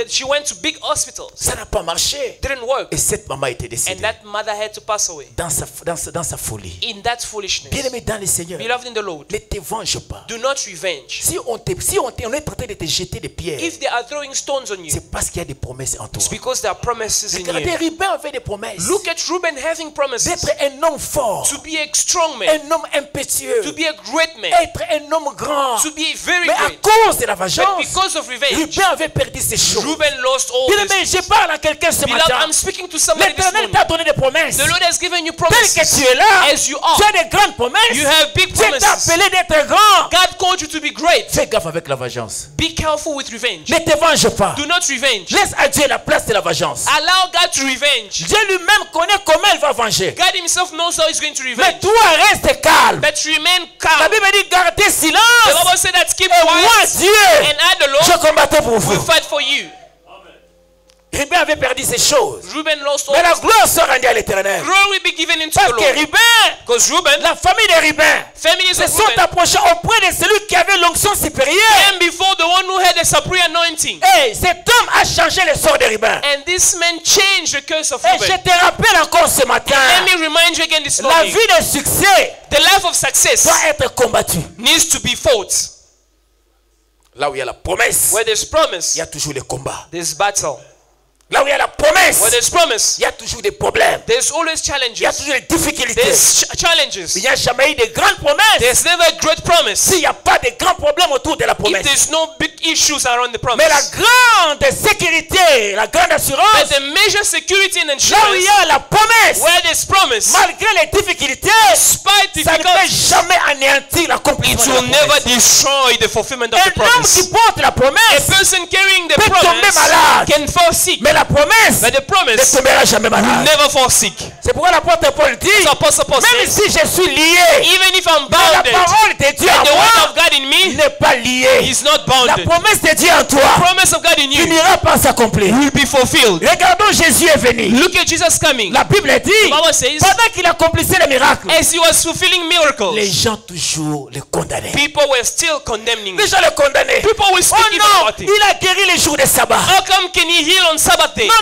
S2: She went to big hospitals.
S1: Ça n'a pas marché.
S2: Didn't work.
S1: Et cette maman était
S2: And
S1: décédée
S2: that mother had to pass away.
S1: dans sa folie.
S2: In that foolishness.
S1: Bien-aimé dans le Seigneur,
S2: Beloved in the Lord,
S1: ne te venge pas.
S2: do not revenge.
S1: Si on est en train de te jeter des pierres,
S2: If they are throwing stones on you,
S1: c'est parce qu'il y a des promesses en toi.
S2: it's because there are promises in
S1: Regardez,
S2: you.
S1: Ruben avait des promesses.
S2: Look at Reuben having promises
S1: D'être un homme fort,
S2: to be a strong man,
S1: un homme impétueux,
S2: to be a great man,
S1: être un homme grand.
S2: to be very
S1: Mais à
S2: great.
S1: cause de la
S2: But
S1: vengeance,
S2: because of revenge,
S1: Ruben avait perdu ses choses.
S2: Reuben lost all
S1: Bien
S2: this.
S1: aimé, je parle à quelqu'un ce
S2: Beloved,
S1: matin.
S2: I'm speaking to somebody this
S1: L'Éternel
S2: morning.
S1: t'a donné des promesses.
S2: The Lord has given you
S1: Tel
S2: promises.
S1: que tu es là,
S2: As you are,
S1: tu as des grandes promesses.
S2: you have big
S1: Dieu t'a
S2: promises.
S1: appelé d'être grand.
S2: God called you to be great.
S1: Fais gaffe avec la vengeance.
S2: Be careful with revenge.
S1: Ne te venge pas.
S2: Do not revenge.
S1: Laisse à Dieu la place de la vengeance.
S2: Allow God to revenge.
S1: Dieu lui-même connaît comment il va venger.
S2: God himself knows how he's going to
S1: Mais
S2: revenge.
S1: toi, reste calme.
S2: But remain
S1: La
S2: calm.
S1: Bible dit gardez
S2: The
S1: silence.
S2: Bible said that keep
S1: Et moi,
S2: quiet,
S1: Dieu,
S2: and I, the
S1: je
S2: Lord,
S1: combattais pour
S2: will
S1: vous.
S2: fight for you.
S1: Ruben avait perdu ces choses.
S2: Reuben lost all.
S1: Mais la gloire sera rendue à l'Éternel.
S2: Glory be given into
S1: Parce
S2: the
S1: que
S2: Lord.
S1: Ruben,
S2: Because Reuben,
S1: la famille de Ruben,
S2: families
S1: se
S2: of
S1: sont
S2: Reuben,
S1: approchés auprès de celui qui avait l'onction supérieure.
S2: came before the one who had the supreme anointing.
S1: Et cet homme a changé le sort de Ruben.
S2: And this man changed the curse of
S1: Et je
S2: Reuben.
S1: te rappelle encore ce matin,
S2: Let me remind you again this
S1: la
S2: morning.
S1: vie de succès
S2: The life of success
S1: doit être combattue.
S2: needs to be fought.
S1: Là où il y a la promesse,
S2: Where there's promise,
S1: il y a toujours les combats.
S2: there's battle.
S1: Là où il y a la promesse,
S2: Where there's promise,
S1: il y a toujours des problèmes.
S2: there's always
S1: Il y a
S2: challenges.
S1: toujours des difficultés.
S2: There's challenges.
S1: Il n'y a jamais eu de grandes promesses
S2: There's never a great promise
S1: s'il n'y a pas de grands problèmes autour de la
S2: if
S1: promesse.
S2: there's no big issues around the
S1: Mais la
S2: promise.
S1: grande sécurité, la grande
S2: But
S1: assurance,
S2: the major security and
S1: là où il
S2: insurance,
S1: y a la promesse,
S2: where there's promise,
S1: malgré les difficultés,
S2: despite
S1: ça ne peut
S2: difficulties,
S1: jamais anéantir
S2: it
S1: l'accomplissement de
S2: will
S1: la
S2: never
S1: promesse.
S2: destroy the fulfillment of the
S1: Un homme qui
S2: promise.
S1: porte la
S2: A
S1: promesse
S2: person carrying the
S1: peut tomber
S2: promise
S1: malade.
S2: can fall sick,
S1: Mais la promesse
S2: but the
S1: ne
S2: promise
S1: tombera jamais
S2: will
S1: malade.
S2: never fall sick.
S1: C'est pourquoi l'apôtre Paul dit,
S2: So Apostle Paul
S1: même
S2: says,
S1: si je suis lié,
S2: even if I'm
S1: mais la
S2: bounded,
S1: parole de Dieu en
S2: the word
S1: moi
S2: of God in me
S1: n'est pas liée.
S2: is not
S1: La
S2: bounded.
S1: promesse de Dieu en toi
S2: Promise of God in you
S1: finira par s'accomplir.
S2: will be fulfilled.
S1: Regardons Jésus est venu.
S2: Look at Jesus coming.
S1: La Bible dit,
S2: The Bible says,
S1: pendant qu'il accomplissait les miracles,
S2: as he was fulfilling
S1: les
S2: miracles,
S1: gens toujours le condamnaient.
S2: people were still condemning
S1: Les
S2: him.
S1: gens le condamnaient.
S2: People will
S1: Oh
S2: speak even
S1: non,
S2: about it.
S1: il a guéri les jours de sabbat.
S2: How come can he heal on Sabbath day?
S1: Non,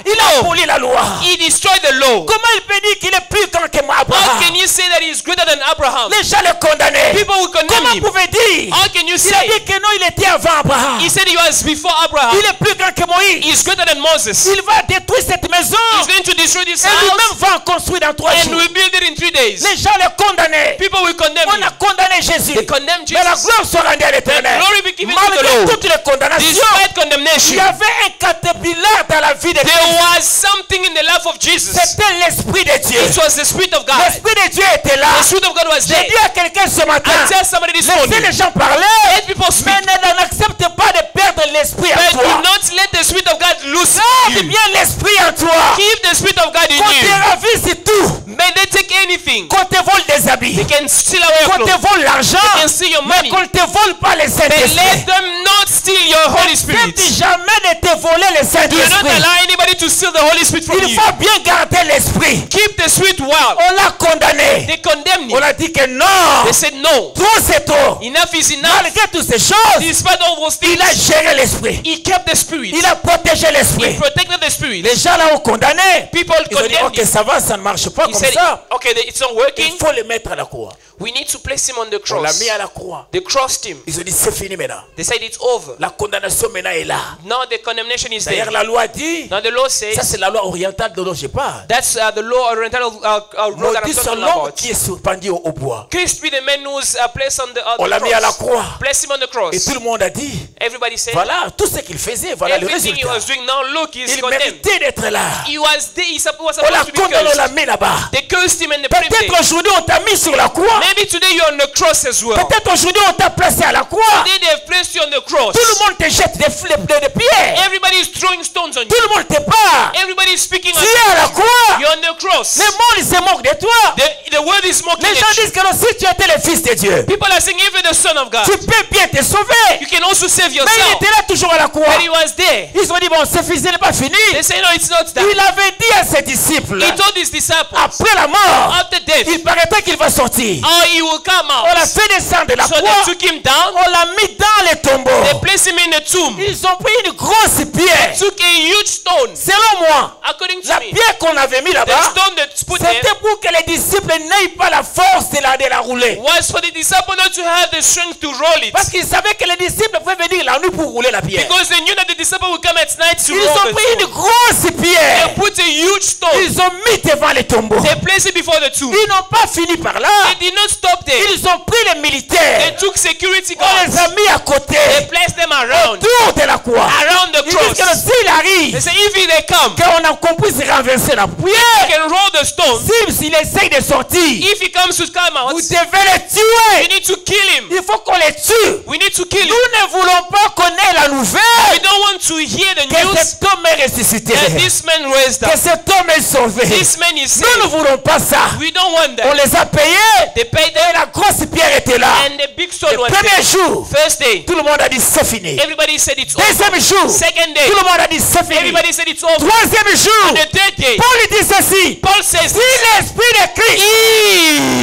S1: il a aboli la loi.
S2: He destroyed the law.
S1: Comment il peut dire qu'il est plus grand que moi,
S2: How
S1: Abraham?
S2: can you say that he is greater than Abraham?
S1: Les gens le condamnaient.
S2: People will condemn
S1: Comment
S2: him.
S1: pouvait dire?
S2: How can you
S1: Il a
S2: say?
S1: dit que non, il était avant Abraham.
S2: He said he was before Abraham.
S1: Il est plus grand que Moïse.
S2: He is greater than Moses.
S1: Il va détruire cette maison.
S2: He's going to destroy this
S1: Et
S2: house
S1: lui-même va en construire dans 3
S2: and
S1: jours.
S2: will build it in 3 days.
S1: Les gens le condamnaient.
S2: People will condemn
S1: On a
S2: him.
S1: condamné Jésus.
S2: They condemned
S1: Mais la
S2: Jesus.
S1: gloire soit rendue à l'Éternel.
S2: Glory be given to the
S1: Malgré
S2: Lord.
S1: toutes les condamnations,
S2: Despite
S1: il
S2: condemnation,
S1: y avait un caterpillar dans la vie de
S2: there
S1: Christ.
S2: was something in the life of Jesus.
S1: C'était l'Esprit de Dieu.
S2: It was the Spirit of God.
S1: L'Esprit de Dieu était là.
S2: The Spirit of God was
S1: J'ai
S2: there.
S1: dit à quelqu'un ce matin,
S2: I tell somebody this
S1: laissez
S2: morning,
S1: les gens parler,
S2: let people speak,
S1: mais n'accepte pas de perdre l'Esprit en
S2: but do
S1: toi.
S2: not let the Spirit of God loose
S1: Garde
S2: you.
S1: bien l'Esprit en toi.
S2: Keep the Spirit of God in
S1: Qu'on te
S2: you.
S1: ravisse tout.
S2: May they take anything.
S1: Qu'on te vole des habits.
S2: They can steal away your
S1: Qu'on te
S2: clothes.
S1: vole l'argent.
S2: They can steal your
S1: Mais
S2: money.
S1: qu'on ne te vole pas le
S2: But
S1: Saint-Esprit.
S2: let them not steal your Holy Spirit.
S1: N'accepte jamais de te voler le
S2: Do not
S1: Saint-Esprit.
S2: allow anybody to steal the Holy Spirit from
S1: Il
S2: you.
S1: faut bien garder l'Esprit.
S2: Keep the Spirit well.
S1: On l'a condamné.
S2: They condemned stoned
S1: On
S2: him.
S1: a dit que non.
S2: They said no.
S1: Trop c'est trop.
S2: Enough is enough.
S1: Malgré toutes ces choses,
S2: Despite all those things,
S1: il a géré l'esprit.
S2: he kept the spirit.
S1: Il a protégé
S2: He
S1: l'esprit.
S2: protected the spirit.
S1: Les gens là ont condamné.
S2: People
S1: Ils ont dit,
S2: condemned
S1: ok,
S2: him.
S1: ça va, ça ne marche pas
S2: He
S1: comme
S2: said,
S1: ça.
S2: okay, it's not
S1: Il
S2: working.
S1: faut le mettre à la croix.
S2: We need to place him on the
S1: On l'a
S2: cross.
S1: mis à la croix.
S2: They crossed him.
S1: Ils ont dit, c'est fini maintenant.
S2: They said it's over.
S1: La condamnation maintenant est là.
S2: Now the condemnation is
S1: D'ailleurs,
S2: there.
S1: la loi dit,
S2: Now the law
S1: ça
S2: says,
S1: c'est la loi orientale dont je parle.
S2: that's the law oriental law that I'm
S1: Maudit soit
S2: talking
S1: l'homme
S2: about.
S1: qui est suspendu au bois.
S2: Cursed be the man who's placed on
S1: On l'a
S2: the
S1: mis à la
S2: cross.
S1: croix.
S2: Place him on the
S1: Et
S2: cross.
S1: tout le monde a dit,
S2: Everybody said,
S1: voilà, tout ce qu'il faisait, voilà le
S2: everything he
S1: résultat.
S2: was doing, now look, he's
S1: Il
S2: condemned.
S1: méritait d'être là.
S2: He was
S1: On l'a
S2: supposed to be
S1: condamné, on l'a
S2: cursed.
S1: mis là-bas.
S2: They cursed him and they put him
S1: Peut-être
S2: there.
S1: aujourd'hui on t'a mis sur la croix.
S2: Maybe today you're on the cross as well.
S1: Peut-être aujourd'hui on t'a placé à la croix.
S2: Today they've placed you on the cross.
S1: Tout le monde te jette des pierres.
S2: Everybody is throwing stones on
S1: Tout
S2: you.
S1: le monde te parle.
S2: Everybody is speaking
S1: Tu
S2: on
S1: es à la
S2: you.
S1: croix.
S2: You're on the cross.
S1: Le monde il se moque de toi.
S2: The word is mocking
S1: Les gens
S2: at you.
S1: disent que non, si tu étais le fils de Dieu,
S2: People are saying, if you're the son of God,
S1: tu peux bien te sauver.
S2: you can also save
S1: Mais il
S2: yourself.
S1: était là toujours à la croix.
S2: But he was there.
S1: Ils ont dit, bon, ce fils n'est pas fini.
S2: They say, no, it's not that.
S1: Il avait dit à ses disciples,
S2: He told his disciples,
S1: après la mort,
S2: after death,
S1: il paraîtrait qu'il va sortir.
S2: oh, he will come
S1: On l'a
S2: out.
S1: fait descendre de la
S2: So
S1: croix.
S2: they took him down.
S1: On l'a mis dans les tombeaux.
S2: They placed him in the tomb.
S1: Ils ont pris une grosse pierre.
S2: Took a huge stone.
S1: Selon moi,
S2: According to
S1: la
S2: me,
S1: pierre qu'on avait mis
S2: the
S1: là-bas,
S2: stone that's put there
S1: c'était pour que les disciples n'aient pas la force de la rouler.
S2: was for the disciple not to have the strength to roll it.
S1: Parce qu'ils savaient que les disciples pouvaient venir la nuit pour rouler la pierre.
S2: Because they knew that the disciple would come at night to
S1: Ils
S2: roll
S1: ont
S2: the
S1: pris une
S2: stone.
S1: grosse
S2: They
S1: pierre.
S2: put a huge stone.
S1: Ils ont mis devant les tombeaux.
S2: They placed it before the tomb.
S1: Ils n'ont pas fini par là.
S2: They did not stop there.
S1: Ils ont pris les
S2: They
S1: militaires.
S2: took security
S1: On les
S2: guards.
S1: a mis à côté.
S2: They placed them around
S1: Autour de la croix.
S2: the
S1: Ils disent que
S2: cross.
S1: s'il
S2: They
S1: arrive,
S2: say, if they come,
S1: qu'on a compris de renverser la
S2: they
S1: pierre.
S2: can roll the stone.
S1: S'il essaye de sortir,
S2: If he comes to come out,
S1: vous devez les tuer.
S2: we need to kill him.
S1: Il faut qu'on les tue.
S2: We need to kill
S1: Nous
S2: him.
S1: ne voulons pas connaître la
S2: We
S1: nouvelle
S2: don't want to hear the
S1: que
S2: news
S1: cet homme est ressuscité.
S2: that this man raised
S1: Que
S2: up.
S1: cet homme est sauvé.
S2: This man is
S1: Nous ne
S2: saved.
S1: voulons pas ça.
S2: We don't want
S1: On
S2: that.
S1: les a payés.
S2: They paid
S1: Et
S2: them,
S1: la grosse pierre était là.
S2: and the big stone
S1: Le
S2: was
S1: premier
S2: there.
S1: jour,
S2: First day,
S1: tout le monde a dit c'est fini.
S2: everybody said it's over.
S1: Deuxième jour,
S2: Second day,
S1: tout le monde a dit c'est fini.
S2: everybody said it's over.
S1: Troisième jour,
S2: The third day,
S1: Paul dit ceci.
S2: Paul says,
S1: Si l'esprit de Christ,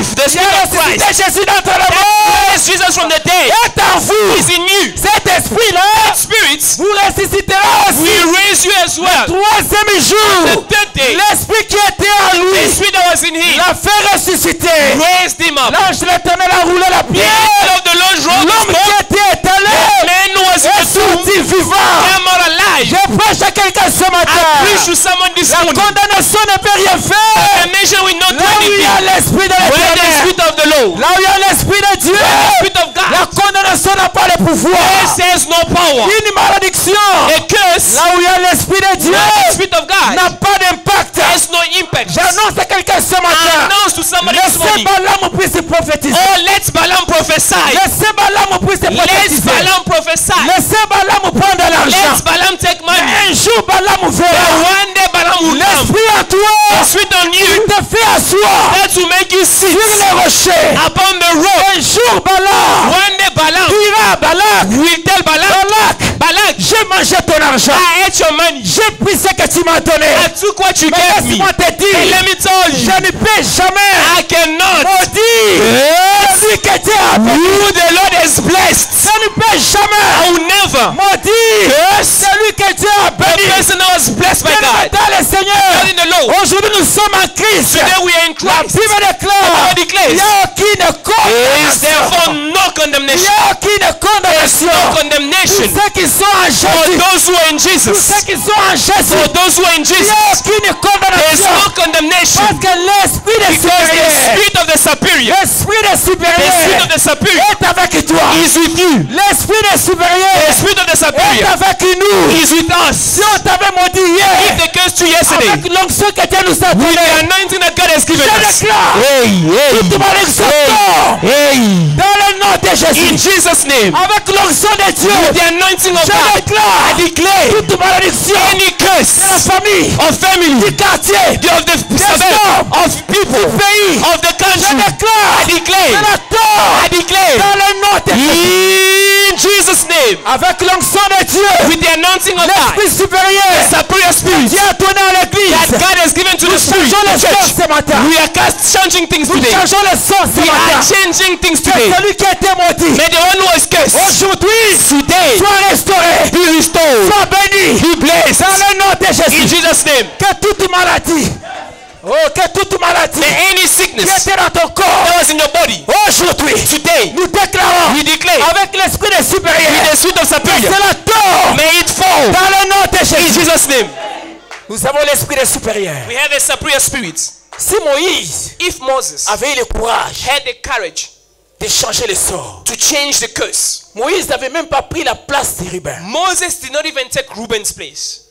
S2: if the
S1: qui
S2: Spirit
S1: a
S2: of Christ
S1: ressuscité Jésus d'entre les morts,
S2: raised Jesus from the dead
S1: est en vous.
S2: is in you,
S1: Cet esprit-là
S2: that Spirit
S1: vous ressuscitera aussi.
S2: will raise you as well.
S1: Troisième jour,
S2: The third day,
S1: l'esprit qui était en
S2: the
S1: lui
S2: Spirit that was in him
S1: l'a fait ressusciter.
S2: raised him up.
S1: L'ange de l'éternel a roulé la
S2: The
S1: pierre.
S2: angel of the Lord rolled the
S1: L'homme qui
S2: stone.
S1: était étalé
S2: Man who was in
S1: est
S2: the tomb
S1: sorti vivant.
S2: came out alive.
S1: Je prêche à quelqu'un ce matin.
S2: Preach to someone this
S1: La
S2: morning.
S1: condamnation ne peut rien faire.
S2: The nation will not do
S1: Là où il y a
S2: anything.
S1: l'esprit de
S2: Where the
S1: l'éternel,
S2: Spirit of the Lord,
S1: là où il y a l'esprit de Dieu,
S2: the Spirit of
S1: la
S2: God,
S1: condamnation n'a pas le pouvoir.
S2: it has no power.
S1: Une malédiction,
S2: A curse,
S1: là où il y a l'esprit de Dieu,
S2: the Spirit of God,
S1: n'a pas d'impact.
S2: has no impact.
S1: J'annonce à quelqu'un ce matin.
S2: Announce to somebody this
S1: Laissez
S2: morning.
S1: Balaam puisse prophétiser.
S2: Oh, let Balaam prophesy.
S1: Laissez Balaam puisse
S2: Let
S1: prophétiser.
S2: Balaam prophesy.
S1: Laissez Balaam prendre l'argent.
S2: Let Balaam take money.
S1: Un jour Balaam verra
S2: One day Balaam will come.
S1: l'esprit en
S2: The
S1: toi
S2: Spirit on
S1: qui
S2: you
S1: te fait asseoir
S2: that will make you sit
S1: sur les rochers.
S2: upon the road.
S1: Un jour Balaam
S2: One day Balaam
S1: dira à Balak,
S2: will tell Balaam, Balak,
S1: j'ai mangé ton argent.
S2: I ate your money.
S1: J'ai pris ce que tu m'as donné.
S2: I took what you
S1: Mais
S2: gave me.
S1: laisse-moi te
S2: And
S1: dire,
S2: let me tell you,
S1: je ne peux jamais
S2: I cannot.
S1: maudire celui que Dieu a béni.
S2: Who the Lord has blessed,
S1: Je ne peux jamais
S2: I will never.
S1: maudire celui que Dieu a
S2: The
S1: béni.
S2: person that was blessed by God.
S1: Dans le Seigneur,
S2: God in the Lord.
S1: aujourd'hui nous sommes en Christ.
S2: Today we are in
S1: La
S2: Christ.
S1: Bible déclare,
S2: Bible declares,
S1: il n'y a aucune
S2: There is therefore
S1: condamnation.
S2: no
S1: Il n'y
S2: condemnation.
S1: a aucune condamnation.
S2: No
S1: Pour
S2: condemnation
S1: ceux qui sont en
S2: for
S1: Jésus.
S2: those who are in
S1: Pour
S2: Jesus.
S1: ceux qui sont en Jésus.
S2: For those who are in
S1: Il n'y
S2: Jesus.
S1: a aucune
S2: There is
S1: condamnation.
S2: no condemnation
S1: Parce que l'esprit de
S2: because the
S1: supérieur,
S2: Spirit of the superior,
S1: l'esprit de
S2: the Spirit
S1: supérieur
S2: of the superior
S1: est avec toi.
S2: is with you.
S1: L'esprit de
S2: The
S1: supérieur
S2: Spirit of the
S1: est
S2: superior
S1: avec nous.
S2: is with us.
S1: Si on t'avait maudit
S2: If
S1: hier,
S2: they cursed you yesterday,
S1: avec l'onction que Dieu nous a
S2: with
S1: donnée,
S2: the anointing that God has given
S1: je
S2: us,
S1: déclare, toute malédiction tombe dans le nom de
S2: in
S1: Jésus.
S2: Jesus' name,
S1: Avec l'onction de Dieu,
S2: with the anointing of
S1: je
S2: God,
S1: déclare,
S2: I declare
S1: toute malédiction
S2: any
S1: de la
S2: curse
S1: famille,
S2: of family,
S1: du quartier,
S2: of the of people,
S1: pays,
S2: of the
S1: je
S2: country, I
S1: déclare, je
S2: declare,
S1: la tombe
S2: I declare,
S1: dans le nom de Jésus.
S2: in Jesus' name,
S1: Avec l'onction de Dieu,
S2: with the announcing of
S1: L'esprit
S2: God.
S1: supérieur.
S2: The superior spirit
S1: Dieu a donné à l'église.
S2: that God has given to the spirit.
S1: Changeons les
S2: the
S1: sons
S2: church.
S1: ce matin.
S2: We are changing things
S1: Nous
S2: today.
S1: changeons les sons ce
S2: We are
S1: matin.
S2: changing things
S1: Que
S2: today.
S1: celui qui a été maudit.
S2: May the one who is cursed
S1: Aujourd'hui,
S2: today
S1: sois restauré.
S2: be restored.
S1: Sois béni.
S2: Be blessed.
S1: Dans le nom de
S2: In
S1: Jésus.
S2: Jesus' name.
S1: Que toute maladie. Oh, que toute maladie.
S2: May any
S1: Qui
S2: sickness
S1: était dans ton corps.
S2: that was in your body
S1: Aujourd'hui.
S2: today,
S1: Nous déclarons.
S2: we declare
S1: Avec l'esprit de
S2: with
S1: supérieur.
S2: the spirit of
S1: Que
S2: superior.
S1: cela tombe.
S2: May it fall
S1: Dans le nom de
S2: in
S1: Jésus.
S2: Jesus' name.
S1: Nous avons l'esprit de supérieur.
S2: We have a superior spirit.
S1: Si Moïse
S2: If Moses
S1: avait le courage
S2: had the courage
S1: de changer le sort,
S2: to change the curse,
S1: Moïse n'avait même pas pris la place de Ruben.
S2: Moses did not even take Reuben's place.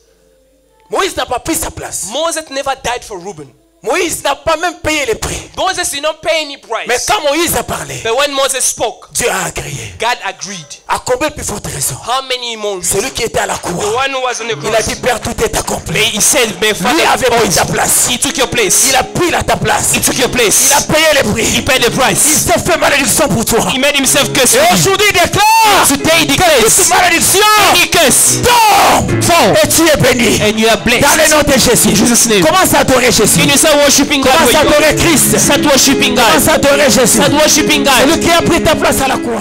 S1: Moïse n'a pas pris sa place.
S2: Moses never died for Reuben.
S1: Moïse n'a pas même payé le prix.
S2: Moses did not pay any
S1: Mais
S2: price.
S1: quand Moïse a parlé,
S2: But when Moses spoke,
S1: Dieu a agréé.
S2: God agreed.
S1: À combien de plus forte raison?
S2: How many more reasons?
S1: Celui qui était à la
S2: The
S1: cour,
S2: one who was on the
S1: il a
S2: cross.
S1: dit, Père, tout est accompli.
S2: May he said, my
S1: Lui
S2: father
S1: avait pris ta place.
S2: he took your place.
S1: Il a pris ta place.
S2: He took your
S1: Il
S2: place.
S1: a payé le prix.
S2: He paid the
S1: Il
S2: price.
S1: s'est fait malédiction pour toi.
S2: He made himself curse.
S1: Et aujourd'hui, il déclare
S2: Today he
S1: toute
S2: declares,
S1: malédiction
S2: any curse
S1: tombe.
S2: fall
S1: Et tu es béni.
S2: and you are
S1: Dans le
S2: blessed.
S1: nom de Jésus.
S2: In Jesus' name.
S1: Commence à adorer Jésus.
S2: Can you start worshiping God?
S1: Commence à
S2: where you are?
S1: adorer Christ.
S2: Start worshiping
S1: Commence
S2: God.
S1: à adorer Jésus.
S2: Start worshiping
S1: Celui
S2: God.
S1: qui a pris ta place à la croix.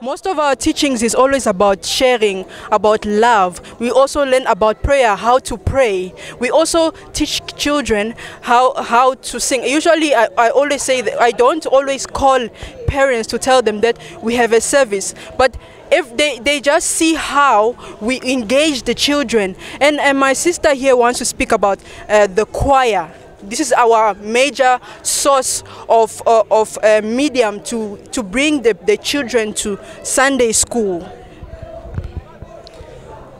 S4: Most of our teachings is always about sharing, about love. We also learn about prayer, how to pray. We also teach children how to sing. Usually I always say that I don't always call parents to tell them that we have a service, but if they just see how we engage the children. And my sister here wants to speak about the choir. This is our major source of medium to bring the children to Sunday school.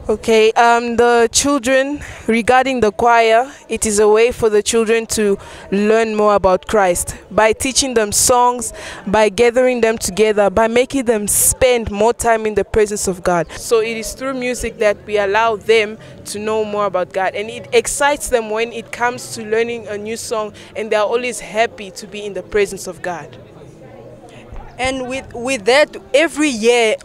S5: Okay, the children, regarding the choir, it is a way for the children to learn more about Christ by teaching them songs, by gathering them together, by making them spend more time in the presence of God. So it is through music that we allow them to know more about God, and it excites them when it comes to learning a new song, and they are always happy to be in the presence of God.
S4: And with that, every year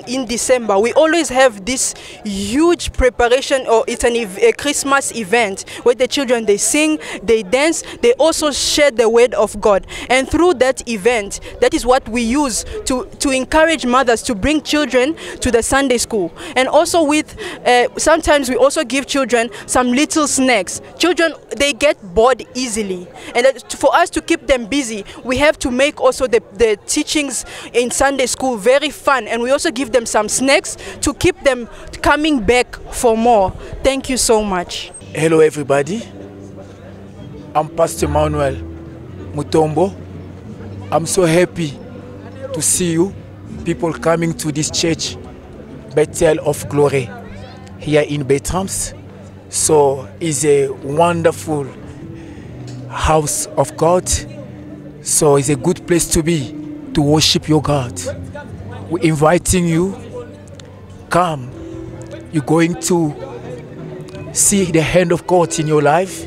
S4: in December, we always have this huge preparation, or it's a Christmas event where the children, they sing, they dance, they also share the word of God. And through that event, that is what we use to encourage mothers to bring children to the Sunday school. And also with, sometimes we also give children some little snacks. Children, they get bored easily. And for us to keep them busy, we have to make also the teachings in Sunday school very fun, and we also give them some snacks to keep them coming back for more. Thank you so much.
S1: Hello everybody. I'm Pastor Manuel Mutombo. I'm so happy to see you people coming to this church, Bethel of Glory, here in Betrams. So it's a wonderful house of God. So it's a good place to be, to worship your God. We're inviting you, come. You're going to see the hand of God in your life.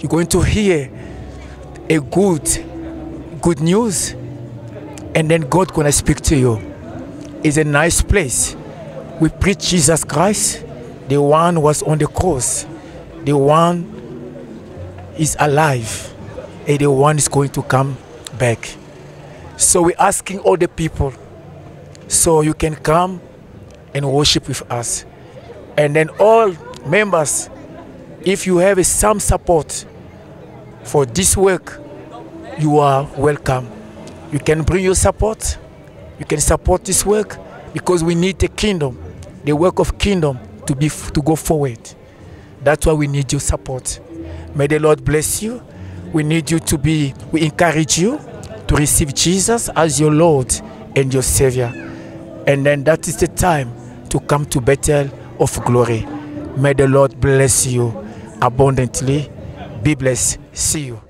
S1: You're going to hear a good news, and then God gonna speak to you. It's a nice place. We preach Jesus Christ, the one was on the cross, the one is alive, and the one is going to come back. So we're asking all the people, so you can come and worship with us. And then all members, if you have some support for this work, you are welcome. You can bring your support. You can support this work, because we need the kingdom, the work of kingdom to go forward. That's why we need your support. May the Lord bless you. We need you to be, we encourage you to receive Jesus as your Lord and your Savior. And then that is the time to come to Bethel of Glory. May the Lord bless you abundantly. Be blessed. See you.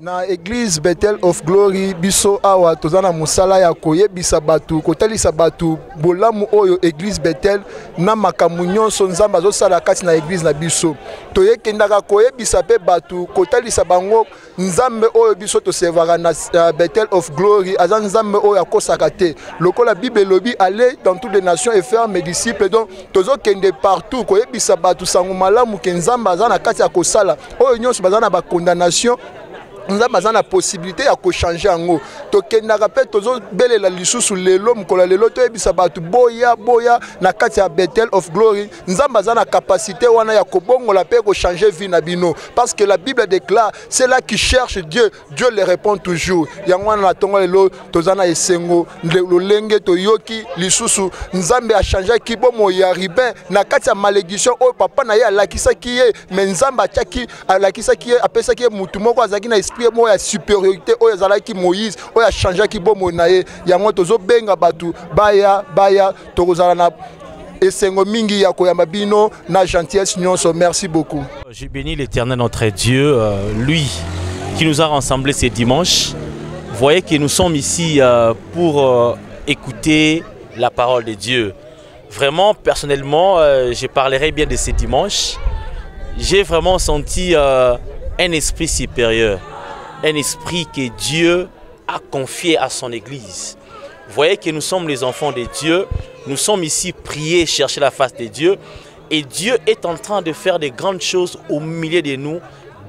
S6: Na église Bethel of Glory biso awa tozana musala ya koyebisa batu kotalisa batu bolamu oyo église Bethel na makambo nyonso nzambe azosala kati na église na biso toyekendaka koyebisa pe batu kotalisa bango nzambe oyo biso toservaka na Bethel of Glory aza nzambe oyo akosaka te lokola Bible lobi aller dans toutes les nations et faire mes disciples donc tozokende partout koyebisa batu sango malamu ke nzambe aza na kati ya kosala oyo nyonso bazana ba condamnation nous avons la possibilité de changer en haut. Donc, nous avons belela lisusu lelo mkola lelo to ebisa batu boya na kati ya Bethel of Glory. Nous avons la capacité wana ya kobongo la paix ko changer vie na bino parce que la Bible déclare c'est là qui cherche Dieu, Dieu le répond toujours. Yangwana na tongo lelo tozana esengo lolenge to yoki lisusu nzambe a changer kibomo ya ribe na kati ya malédiction o papa na ye alakisa ki ye mais nzambe ataki alakisa ki ye apesa ki mutu moko azaki na mo ya supériorité oyo azalaki Moïse oyo a changé ki bomo na ye yango tozo benga batu baya tokozala na esengo mingi ya koyamba bino na gentillesse nyonso. Merci beaucoup.
S7: Je bénis l'Éternel notre Dieu, lui qui nous a rassemblés ces dimanches. Vous voyez que nous sommes ici pour écouter la parole de Dieu. Vraiment, personnellement, je parlerai bien de ces dimanches. J'ai vraiment senti un esprit supérieur. Un esprit que Dieu a confié à son Église. Vous voyez que nous sommes les enfants de Dieu. Nous sommes ici prier, chercher la face de Dieu. Et Dieu est en train de faire de grandes choses au milieu de nous,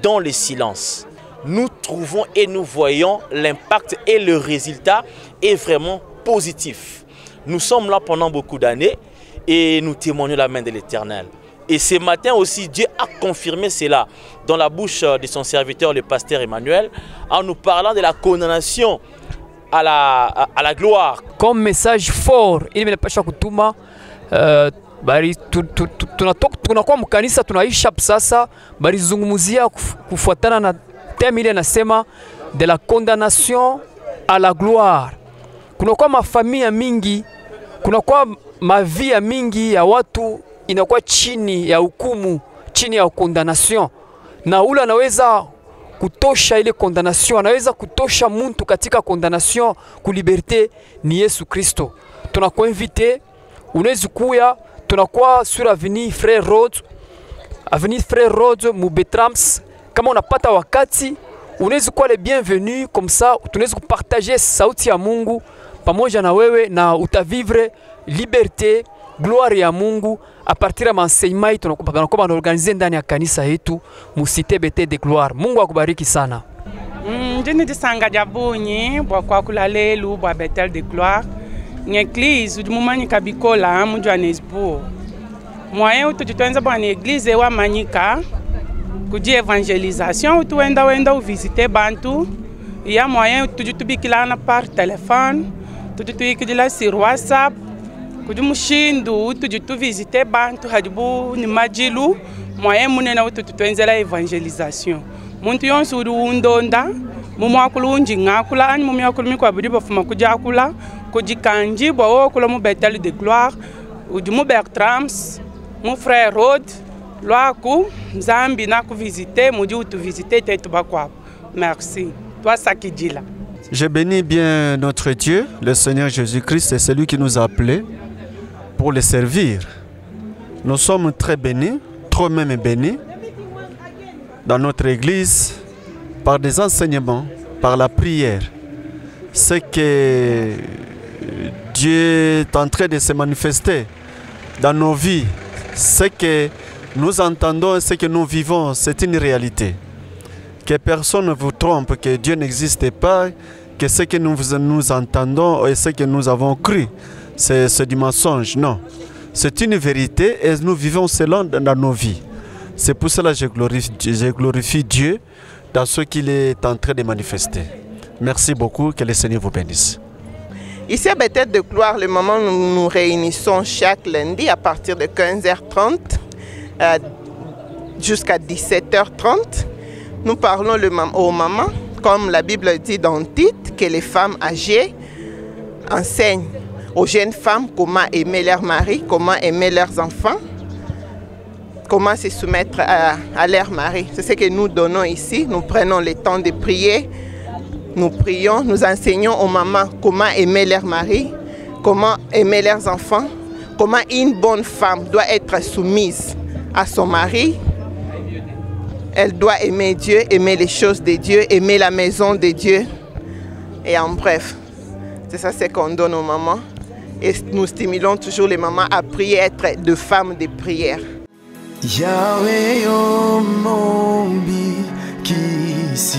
S7: dans le silence. Nous trouvons et nous voyons l'impact et le résultat est vraiment positif. Nous sommes là pendant beaucoup d'années et nous témoignons la main de l'Éternel. Et ce matin aussi, Dieu a confirmé cela dans la bouche de son serviteur, le pasteur Emmanuel, en nous parlant de la condamnation à la gloire.
S8: Comme message fort, il me pasha kutuma bari tunakuwa mkanisa tunaisha sasa bari zungumuzia kufuatana na thème ile nasema de la condamnation à la gloire. Kunakuwa mafamilia mingi, kunakuwa mavia mingi ya watu inakuwa chini ya hukumu, chini ya condamnation. Na ule anaweza kutosha ile condamnation, anaweza kutosha mtu katika condamnation ku liberté ni Yesu Kristo. Tunakuinvite, unaweza kuya, tunakuwa sur avenue Frère Road mu Betrams. Kama unapata wakati, unaweza kuwa le bienvenu comme ça, tunaweza kupartager sauti ya Mungu pamoja na wewe na utavivre liberté, gloire ya Mungu a partir ya maenseignement yetu tunakuwa organiser ndani ya kanisa yetu mu cité Bethel de Gloire. Mungu akubariki sana.
S9: Ndini disanga jabunyi bwa kwa kulalelu bwa Bethel de Gloire. N'église du mumani kabikola mu Johannesburg. Moyen utujitwenza bwa n'église wa manyika kuji evangelisation utuenda visiter bantu. Ya moyen utujitubikilana par téléphone, tutuyikidila sur WhatsApp. Kujumushindu tujitu visiter bantu hadibu ni majilu moyen munena ututwenzela evangelisation. Muntu yonsu undonda mumwakulu unjingakula ani mumyakulu mikwa bidi bafuma kujakula kujikanji bwa okula mu Bethel de Gloire ujumu Bertrams mu Frère Road lwaku Nzambi na ku visiter muji utu visiter tetu bakwa. Merci. Toi sakidila.
S10: Je bénis bien notre Dieu, le Seigneur Jésus-Christ, c'est celui qui nous a appelés pour le servir. Nous sommes très bénis, trop même bénis, dans notre église, par des enseignements, par la prière. Ce que Dieu est en train de se manifester dans nos vies, ce que nous entendons, ce que nous vivons, c'est une réalité. Que personne ne vous trompe, que Dieu n'existe pas, que ce que nous entendons et ce que nous avons cru, c'est du mensonge. Non, c'est une vérité et nous vivons cela dans nos vies. C'est pour cela que je glorifie Dieu dans ce qu'il est en train de manifester. Merci beaucoup, que le Seigneur vous bénisse.
S11: Ici à Bethel de Gloire, le moment où nous nous réunissons chaque lundi à partir de 15h30 jusqu'à 17h30. Nous parlons aux mamans, comme la Bible dit dans le titre, que les femmes âgées enseignent aux jeunes femmes comment aimer leur mari, comment aimer leurs enfants. comment se soumettre à leur mari. C'est ce que nous donnons ici. Nous prenons le temps de prier. Nous prions, nous enseignons aux mamans comment aimer leur mari, comment aimer leurs enfants, comment une bonne femme doit être soumise à son mari. Elle doit aimer Dieu, aimer les choses de Dieu, aimer la maison de Dieu. Et en bref, c'est ça ce qu'on donne aux mamans. Et nous stimulons toujours les mamans à prier, être de femmes de prière.
S3: Yahweh omombi kisi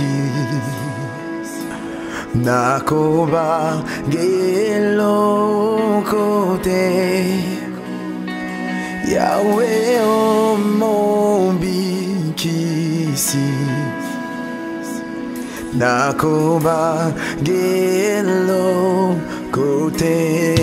S3: nakoba gelo kote Yahweh omombi kisi nakoba gelo kote